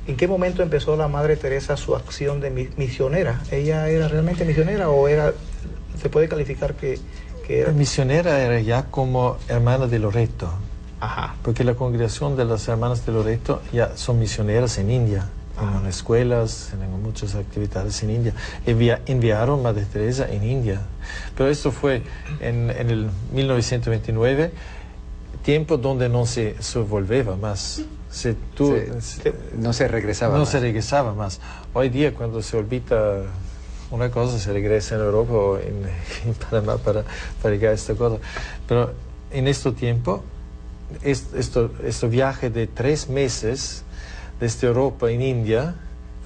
¿en qué momento empezó la Madre Teresa su acción de misionera? ¿Ella era realmente misionera o se puede calificar que era? Misionera era ya como hermana de Loreto. Ajá. Porque la congregación de las hermanas de Loreto ya son misioneras en India, en escuelas, en muchas actividades en India. Enviaron Madre Teresa en India. Pero esto fue en el 1929, tiempo donde no se volvía más. No se regresaba no más. se regresaba más. Hoy día, cuando se olvida una cosa, se regresa en Europa o en Panamá para llegar a esta cosa. Pero en este tiempo, este viaje de 3 meses desde Europa en India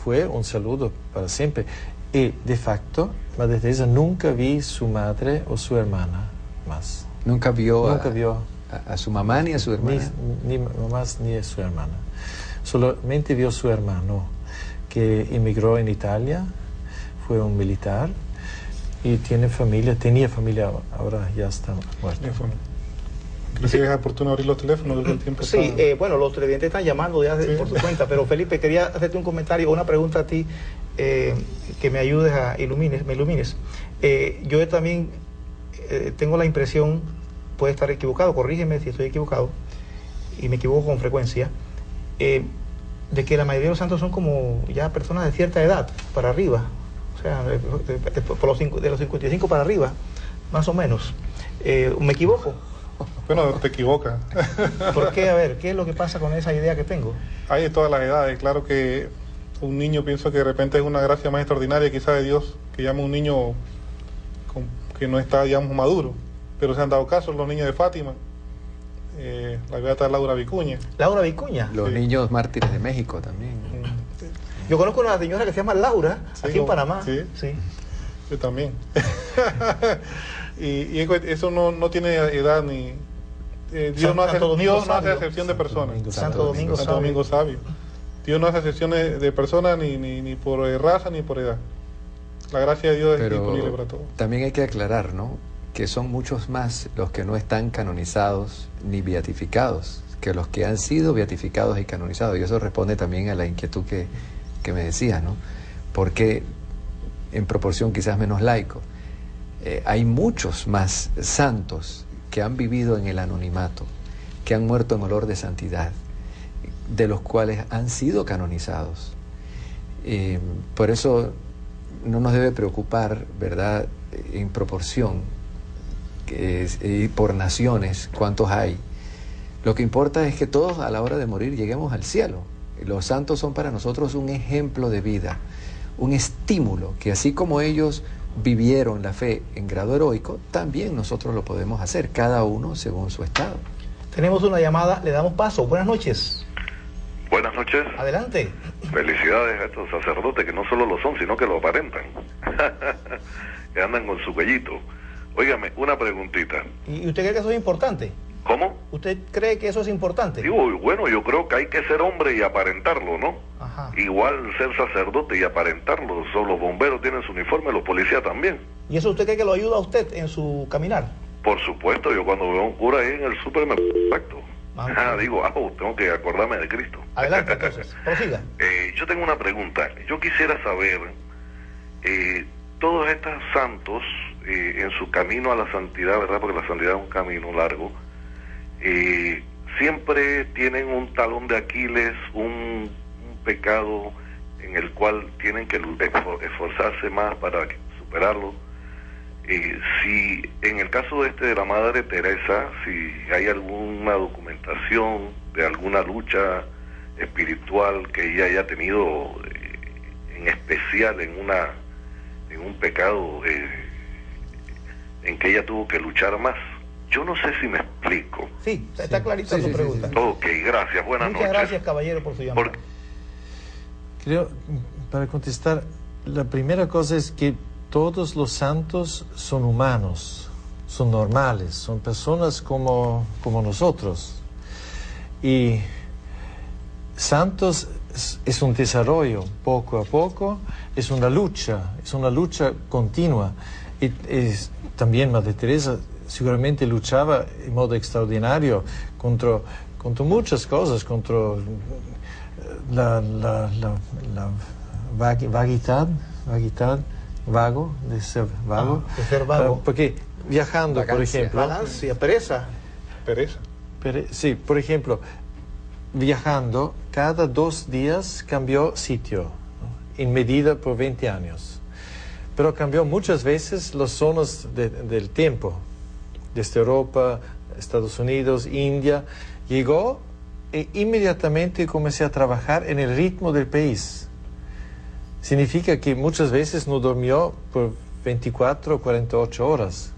fue un saludo para siempre. Y de facto, Madre Teresa nunca vi su madre o su hermana más. Nunca vio a a su mamá ni a su hermana. Ni mamás ni a su hermana. Solamente vio a su hermano, que emigró en Italia, fue un militar y tenía familia, ahora ya está muerto. Creo que es oportuno abrir los teléfonos desde el tiempo. Sí, bueno, los televidentes están llamando ya por su cuenta, pero Felipe, quería hacerte un comentario o una pregunta a ti que me ayudes me ilumines. Yo también tengo la impresión, puede estar equivocado, corrígeme si estoy equivocado, y me equivoco con frecuencia, de que la mayoría de los santos son como ya personas de cierta edad para arriba, o sea, de los 55 para arriba, más o menos. ¿Me equivoco? Bueno, te equivocas. ¿Por qué? A ver, ¿qué es lo que pasa con esa idea que tengo? Hay de todas las edades. Claro que un niño, pienso que de repente es una gracia más extraordinaria quizá de Dios, que llama a un niño que no está, digamos, maduro. Pero se han dado casos los niños de Fátima, la beata Laura Vicuña. Laura Vicuña. Los niños mártires de México también. Yo conozco una señora que se llama Laura, aquí en Panamá. Sí. Yo también. y eso no tiene edad ni... Dios no hace excepción de personas. Santo Domingo Sabio. Dios no hace excepciones de personas ni por raza ni por edad. La gracia de Dios es disponible para todos. También hay que aclarar, ¿no?, que son muchos más los que no están canonizados ni beatificados que los que han sido beatificados y canonizados. Y eso responde también a la inquietud que me decías, ¿no? Porque en proporción quizás menos laico, hay muchos más santos que han vivido en el anonimato, que han muerto en olor de santidad, de los cuales han sido canonizados. Por eso no nos debe preocupar, ¿verdad?, en proporción y por naciones cuántos hay. Lo que importa es que todos a la hora de morir lleguemos al cielo. Los santos son para nosotros un ejemplo de vida, un estímulo, que así como ellos vivieron la fe en grado heroico, también nosotros lo podemos hacer, cada uno según su estado. Tenemos una llamada, le damos paso. Buenas noches. Buenas noches. Adelante. Felicidades a estos sacerdotes que no solo lo son, sino que lo aparentan. Que andan con su cuellito. Óigame, una preguntita. ¿Y usted cree que eso es importante? ¿Cómo? ¿Usted cree que eso es importante? Digo, bueno, yo creo que hay que ser hombre y aparentarlo, ¿no? Ajá. Igual ser sacerdote y aparentarlo. Solo los bomberos tienen su uniforme, los policías también. ¿Y eso usted cree que lo ayuda a usted en su caminar? Por supuesto, yo cuando veo a un cura ahí en el súper me perfecto. Digo, tengo que acordarme de Cristo. Adelante, entonces, prosiga. Yo tengo una pregunta. Yo quisiera saber, todos estos santos, en su camino a la santidad, ¿verdad? Porque la santidad es un camino largo, siempre tienen un talón de Aquiles, un pecado en el cual tienen que esforzarse más para superarlo. Si en el caso de la Madre Teresa, si hay alguna documentación de alguna lucha espiritual que ella haya tenido, en especial en un pecado en que ella tuvo que luchar más. Yo no sé si me explico. Sí, está clarita su pregunta. Ok, gracias, buenas noches. Muchas gracias, caballero, por su llamada. Creo, para contestar, la primera cosa es que todos los santos son humanos, son normales, son personas como nosotros. Y santos es un desarrollo poco a poco, es una lucha continua. Y también Madre Teresa seguramente luchaba en modo extraordinario contra muchas cosas, contra la vaguidad, de ser vago. De ser vago. Porque viajando, Vagancia. por ejemplo... Vagancia, pereza. Pereza. Sí, por ejemplo, viajando, cada 2 días cambió sitio, ¿no? En medida por 20 años. Pero cambió muchas veces las zonas del tiempo, desde Europa, Estados Unidos, India. Llegó e inmediatamente comencé a trabajar en el ritmo del país. Significa que muchas veces no durmió por 24 o 48 horas.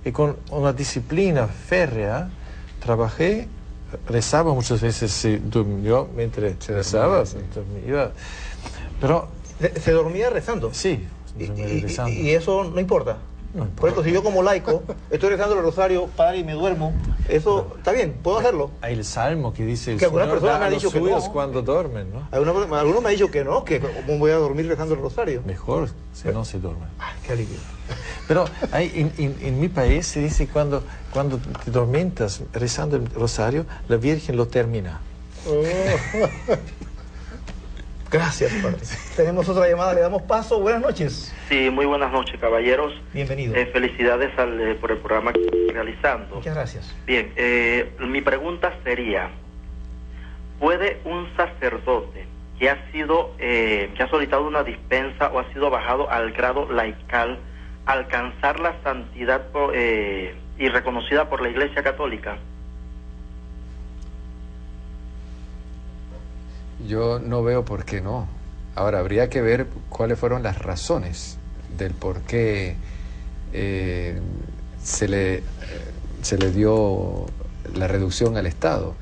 Y con una disciplina férrea trabajé, rezaba muchas veces, se durmió mientras rezaba, sí. dormía. Pero Se dormía rezando. sí, Y, dormía y- rezando. y eso no importa. No importa. Por ejemplo, si yo como laico estoy rezando el rosario, padre, y me duermo, eso está bien, puedo hacerlo. Hay el salmo que dice el Que algunas Señor personas da me a han los dicho que suyos no. cuando duermen, ¿no? Algunos me han dicho que no, que cómo voy a dormir rezando el rosario. Mejor si no se duerme. Ay, qué alivio. Pero en mi país se dice cuando te dormitas rezando el rosario, la Virgen lo termina. Gracias, padre. Tenemos otra llamada, le damos paso. Buenas noches. Sí, muy buenas noches, caballeros. Bienvenido. Felicidades por el programa que están realizando. Muchas gracias. Bien, mi pregunta sería, ¿puede un sacerdote que ha solicitado una dispensa o ha sido bajado al grado laical alcanzar la santidad y reconocida por la Iglesia Católica? Yo no veo por qué no. Ahora, habría que ver cuáles fueron las razones del por qué se le dio la reducción al Estado.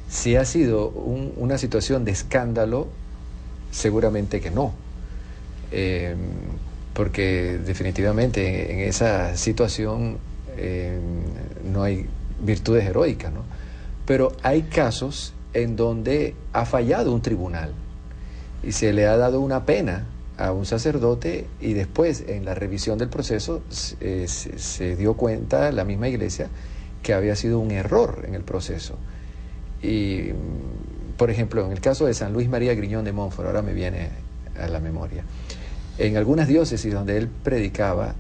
Si ha sido una situación de escándalo, seguramente que no. Porque definitivamente en esa situación no hay virtudes heroicas, ¿no? Pero hay casos en donde ha fallado un tribunal y se le ha dado una pena a un sacerdote y después en la revisión del proceso se dio cuenta la misma iglesia que había sido un error en el proceso. Y, por ejemplo, en el caso de San Luis María Griñón de Montfort, ahora me viene a la memoria, en algunas diócesis donde él predicaba,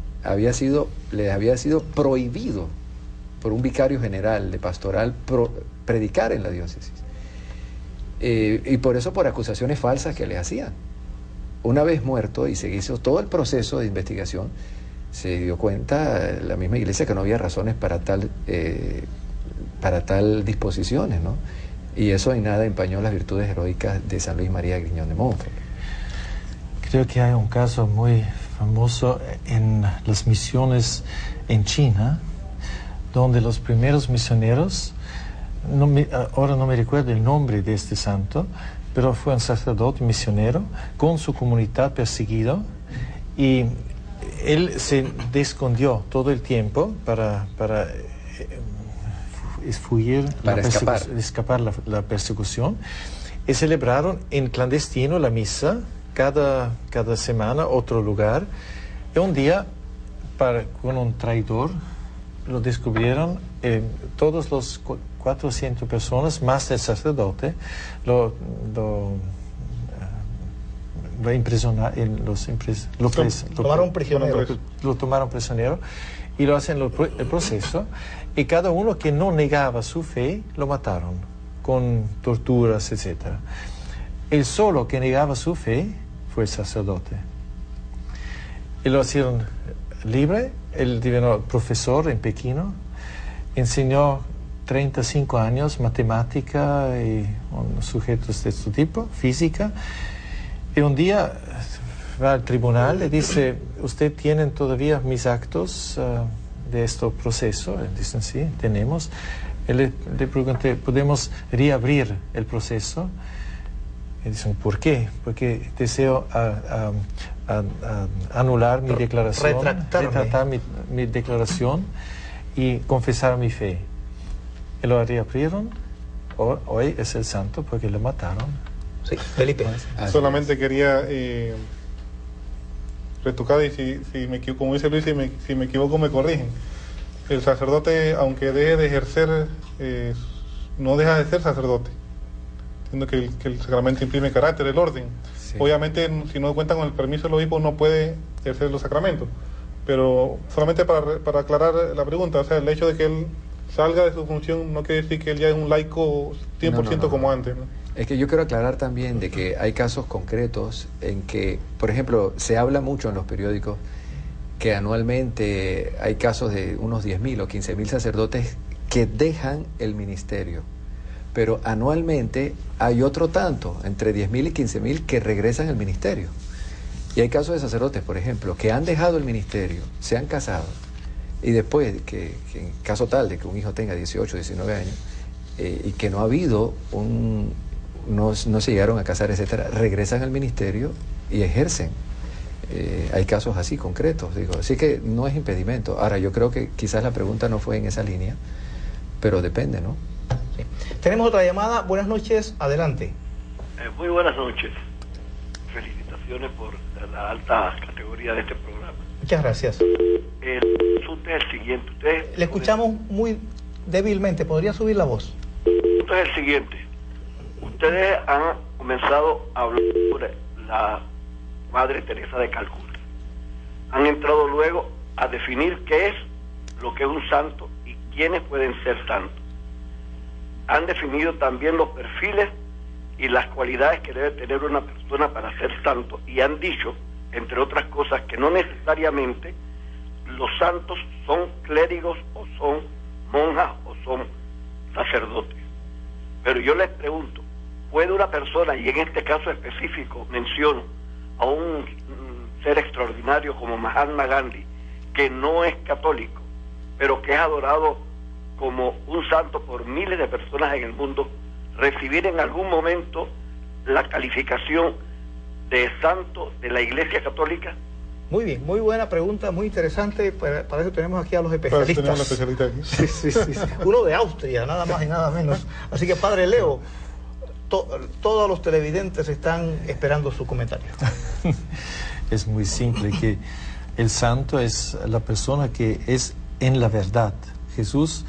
le había sido prohibido por un vicario general de pastoral predicar en la diócesis. Y por eso por acusaciones falsas que le hacían. Una vez muerto y se hizo todo el proceso de investigación, se dio cuenta la misma iglesia que no había razones para tal disposiciones, ¿no? Y eso en nada empañó las virtudes heroicas de San Luis María Griñón de Montfort. Creo que hay un caso muy famoso en las misiones en China, donde los primeros misioneros, ahora no me recuerdo el nombre de este santo, pero fue un sacerdote misionero con su comunidad perseguido y él se escondió todo el tiempo para escapar la persecución, y celebraron en clandestino la misa cada semana, otro lugar, y un día con un traidor lo descubrieron, todos los 400 personas más el sacerdote lo Tomaron prisionero. Lo tomaron prisionero y lo hacen el proceso, y cada uno que no negaba su fe lo mataron con torturas, etc. El solo que negaba su fe fue el sacerdote. Y lo hicieron libre. Él divino profesor en Pekín, enseñó 35 años matemática y sujetos de este tipo, física, y un día va al tribunal y dice: ¿usted tienen todavía mis actos de este proceso? Dicen: sí, tenemos. Él le pregunté: ¿podemos reabrir el proceso? Y dicen: ¿por qué? Porque deseo anular mi declaración, retratar mi declaración y confesar mi fe. Y lo reabrieron. Hoy es el santo porque lo mataron. Sí, Felipe. Solamente quería retocar, y si me equivoco, como dice Luis, si me equivoco me corrigen. el sacerdote, aunque deje de ejercer, no deja de ser sacerdote. Entiendo que el sacramento imprime carácter, el orden. Sí. Obviamente, si no cuenta con el permiso del obispo, no puede ejercer los sacramentos. Pero solamente para aclarar la pregunta, o sea, el hecho de que él salga de su función no quiere decir que él ya es un laico 100% no. Como antes, ¿no? Es que yo quiero aclarar también de que hay casos concretos en que, por ejemplo, se habla mucho en los periódicos que anualmente hay casos de unos 10.000 o 15.000 sacerdotes que dejan el ministerio, pero anualmente hay otro tanto, entre 10.000 y 15.000 que regresan al ministerio. Y hay casos de sacerdotes, por ejemplo, que han dejado el ministerio, se han casado, y después, que en caso tal de que un hijo tenga 18, 19 años, y que no ha habido no se llegaron a casar, etcétera, regresan al ministerio y ejercen. Hay casos así concretos, digo, así que no es impedimento. Ahora, yo creo que quizás la pregunta no fue en esa línea, pero depende, ¿no? Sí. Tenemos otra llamada. Buenas noches, adelante. Muy buenas noches. Felicitaciones por la alta categoría de este programa. Muchas gracias. El asunto es el siguiente. Le escuchamos muy débilmente. ¿Podría subir la voz? El asunto es el siguiente. Ustedes han comenzado a hablar sobre la Madre Teresa de Calcuta. Han entrado luego a definir qué es lo que es un santo y quiénes pueden ser santos. Han definido también los perfiles y las cualidades que debe tener una persona para ser santo, y han dicho, entre otras cosas, que no necesariamente los santos son clérigos o son monjas o son sacerdotes. Pero yo les pregunto, ¿puede una persona, y en este caso específico menciono a un ser extraordinario como Mahatma Gandhi, que no es católico, pero que es adorado como un santo por miles de personas en el mundo, recibir en algún momento la calificación de santo de la Iglesia Católica? Muy bien, muy buena pregunta, muy interesante. Para eso tenemos aquí a los especialistas. Tenemos un especialista aquí. Sí. Uno de Austria, nada más y nada menos. Así que, Padre Leo, todos los televidentes están esperando su comentario. Es muy simple, que el santo es la persona que es en la verdad. Jesús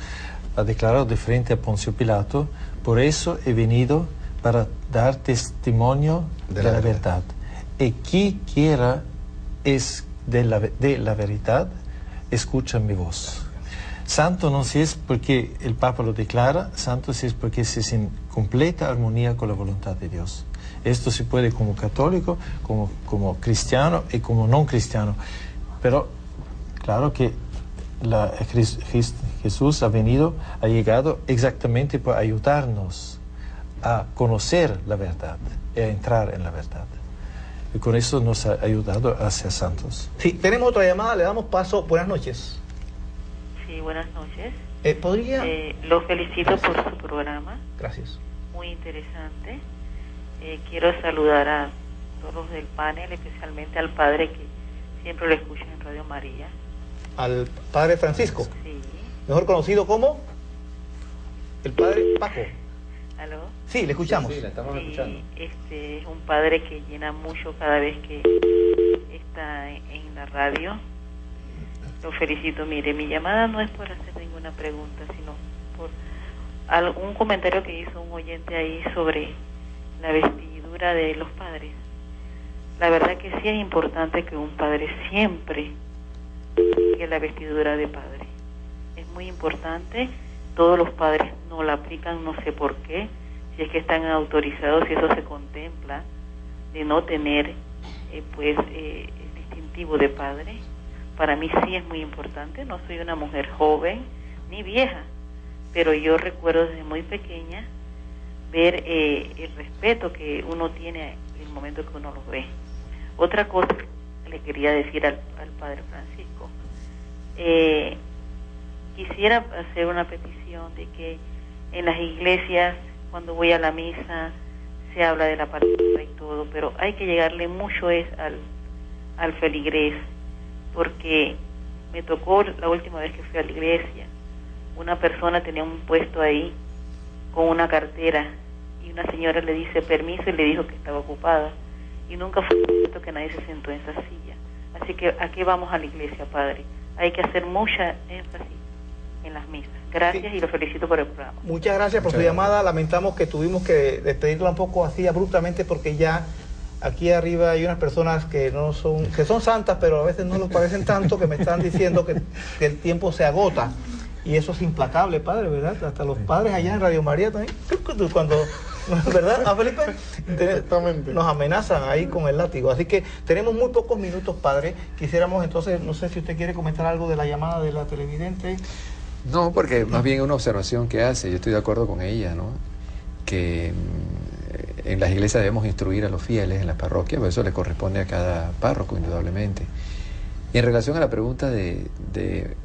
ha declarado de frente a Poncio Pilato: por eso he venido para dar testimonio de la verdad. Y quien quiera es de la verdad, escucha mi voz. Santo no si es porque el Papa lo declara, santo si es porque es en completa armonía con la voluntad de Dios. Esto se puede como católico, como cristiano y como no cristiano. Pero claro que Jesús ha llegado exactamente para ayudarnos a conocer la verdad y a entrar en la verdad. Y con eso nos ha ayudado a ser santos. Sí, tenemos otra llamada, le damos paso. Buenas noches. Sí, buenas noches. ¿Podría...? Lo felicito por su programa. Gracias. Muy interesante. Quiero saludar a todos los del panel, especialmente al padre que siempre lo escucha en Radio María. Al padre Francisco. Sí. Mejor conocido como el padre Paco. ¿Aló? Sí, le escuchamos. Sí, la estamos escuchando. Es un padre que llena mucho cada vez que está en la radio. Lo felicito. Mire, mi llamada no es por hacer ninguna pregunta, sino por algún comentario que hizo un oyente ahí sobre la vestidura de los padres. La verdad que sí es importante que un padre siempre siga la vestidura de padre. Es muy importante. Todos los padres no la aplican, no sé por qué, si es que están autorizados, si eso se contempla, de no tener el distintivo de padre. Para mí sí es muy importante. No soy una mujer joven ni vieja, pero yo recuerdo desde muy pequeña ver el respeto que uno tiene en el momento que uno los ve. Otra cosa que le quería decir al padre Francisco, quisiera hacer una petición de que en las iglesias, cuando voy a la misa, se habla de la palabra y todo, pero hay que llegarle mucho al feligrés, porque me tocó la última vez que fui a la iglesia, una persona tenía un puesto ahí con una cartera y una señora le dice permiso y le dijo que estaba ocupada, y nunca fue cierto que nadie se sentó en esa silla. Así que ¿a qué vamos a la iglesia, padre? Hay que hacer mucha énfasis en las misas. Gracias, y lo felicito por el programa. Muchas gracias por su llamada. Lamentamos que tuvimos que despedirla un poco así abruptamente, porque ya aquí arriba hay unas personas que son santas, pero a veces no lo parecen tanto, que me están diciendo que el tiempo se agota. Y eso es implacable, padre, ¿verdad? Hasta los padres allá en Radio María también, cuando, ¿verdad, Felipe? Exactamente. Nos amenazan ahí con el látigo. Así que tenemos muy pocos minutos, padre. Quisiéramos entonces, no sé si usted quiere comentar algo de la llamada de la televidente. No, porque más bien una observación que hace, yo estoy de acuerdo con ella, ¿no? Que en las iglesias debemos instruir a los fieles en las parroquias, pero eso le corresponde a cada párroco, indudablemente. Y en relación a la pregunta de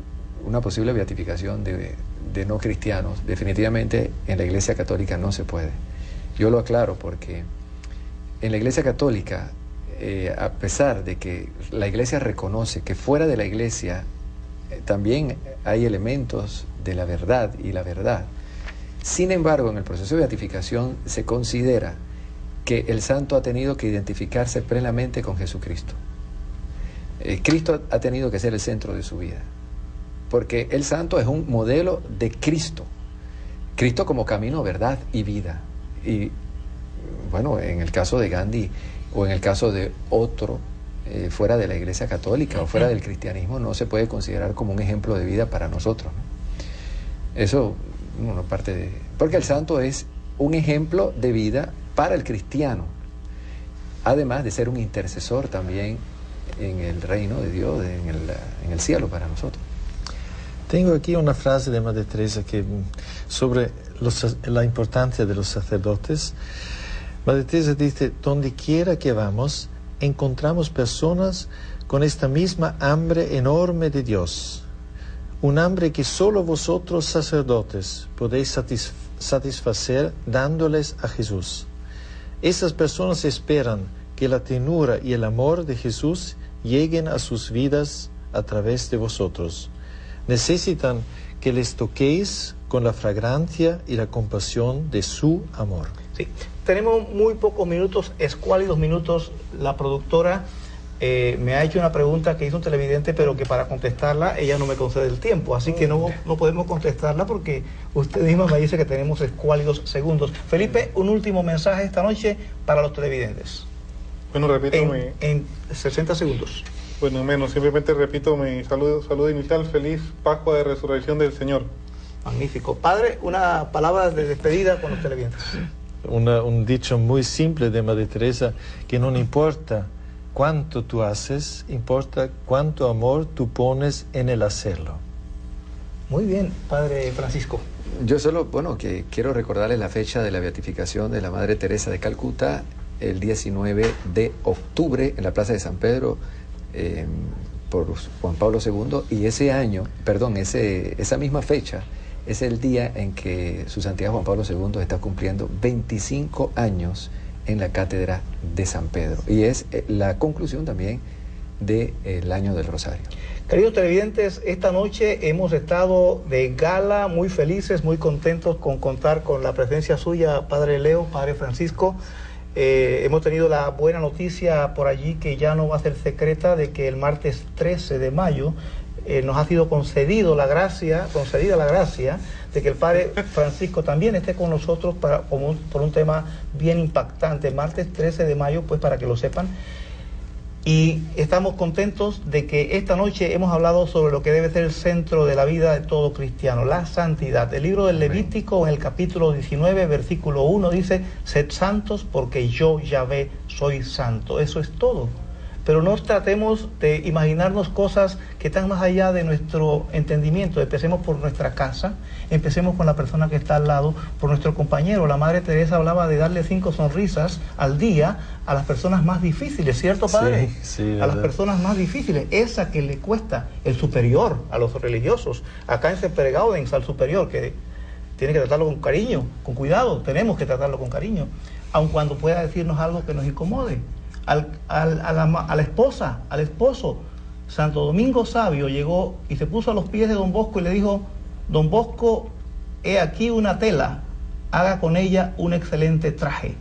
una posible beatificación de no cristianos, definitivamente en la Iglesia Católica no se puede. Yo lo aclaro porque en la Iglesia Católica, a pesar de que la Iglesia reconoce que fuera de la Iglesia también hay elementos de la verdad y la verdad, sin embargo, en el proceso de beatificación se considera que el santo ha tenido que identificarse plenamente con Jesucristo. Cristo ha tenido que ser el centro de su vida, porque el santo es un modelo de Cristo. Cristo como camino, verdad y vida. Y bueno, en el caso de Gandhi o en el caso de otro fuera de la Iglesia Católica o fuera del cristianismo, no se puede considerar como un ejemplo de vida para nosotros, ¿no? Eso, bueno, parte de... Porque el santo es un ejemplo de vida para el cristiano, además de ser un intercesor también en el reino de Dios, en el cielo para nosotros. Tengo aquí una frase de Madre Teresa sobre la importancia de los sacerdotes. Madre Teresa dice: donde quiera que vamos, encontramos personas con esta misma hambre enorme de Dios. Un hambre que solo vosotros, sacerdotes, podéis satisfacer dándoles a Jesús. Esas personas esperan que la ternura y el amor de Jesús lleguen a sus vidas a través de vosotros. Necesitan que les toquéis con la fragancia y la compasión de su amor. Sí, tenemos muy pocos minutos, escuálidos minutos. La productora me ha hecho una pregunta que hizo un televidente, pero que para contestarla ella no me concede el tiempo, así que no podemos contestarla porque usted misma me dice que tenemos escuálidos segundos. Felipe, un último mensaje esta noche para los televidentes. Bueno, repito en 60 segundos. Bueno, menos, simplemente repito mi saludo inicial: feliz Pascua de Resurrección del Señor. Magnífico. Padre, una palabra de despedida con los televidentes. Un dicho muy simple de Madre Teresa, que no importa cuánto tú haces, importa cuánto amor tú pones en el hacerlo. Muy bien, Padre Francisco. Yo solo, que quiero recordarles la fecha de la beatificación de la Madre Teresa de Calcuta, el 19 de octubre en la Plaza de San Pedro, por Juan Pablo II, y esa misma fecha es el día en que su santidad Juan Pablo II está cumpliendo 25 años en la Cátedra de San Pedro, y es la conclusión también del año del Rosario. Queridos televidentes, esta noche hemos estado de gala, muy felices, muy contentos con contar con la presencia suya, Padre Leo, Padre Francisco. Hemos tenido la buena noticia por allí, que ya no va a ser secreta, de que el martes 13 de mayo nos ha sido concedida la gracia de que el Padre Francisco también esté con nosotros por un tema bien impactante. Martes 13 de mayo, pues para que lo sepan. Y estamos contentos de que esta noche hemos hablado sobre lo que debe ser el centro de la vida de todo cristiano, la santidad. El libro del Levítico, en el capítulo 19, versículo 1, dice: sed santos porque yo, Yahvé, soy santo. Eso es todo. Pero no tratemos de imaginarnos cosas que están más allá de nuestro entendimiento. Empecemos por nuestra casa, empecemos con la persona que está al lado, por nuestro compañero. La Madre Teresa hablaba de darle 5 sonrisas al día a las personas más difíciles, ¿cierto, Padre? Sí, a las personas más difíciles, esa que le cuesta, el superior, a los religiosos. Acá en Semper Gaudens, al superior, que tiene que tratarlo con cariño, con cuidado, tenemos que tratarlo con cariño, aun cuando pueda decirnos algo que nos incomode. A la esposa, al esposo, Santo Domingo Sabio llegó y se puso a los pies de Don Bosco y le dijo: Don Bosco, he aquí una tela, haga con ella un excelente traje.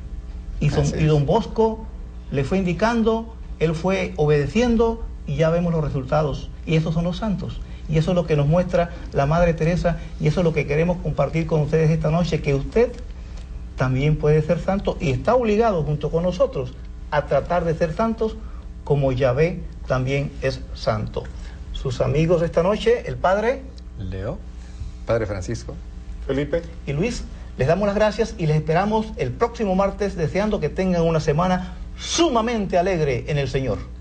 Y Don Bosco le fue indicando, él fue obedeciendo, y ya vemos los resultados. Y esos son los santos. Y eso es lo que nos muestra la Madre Teresa, y eso es lo que queremos compartir con ustedes esta noche, que usted también puede ser santo y está obligado junto con nosotros a tratar de ser santos como Yahvé también es santo. Sus amigos esta noche, el Padre Leo, Padre Francisco, Felipe y Luis, les damos las gracias y les esperamos el próximo martes, deseando que tengan una semana sumamente alegre en el Señor.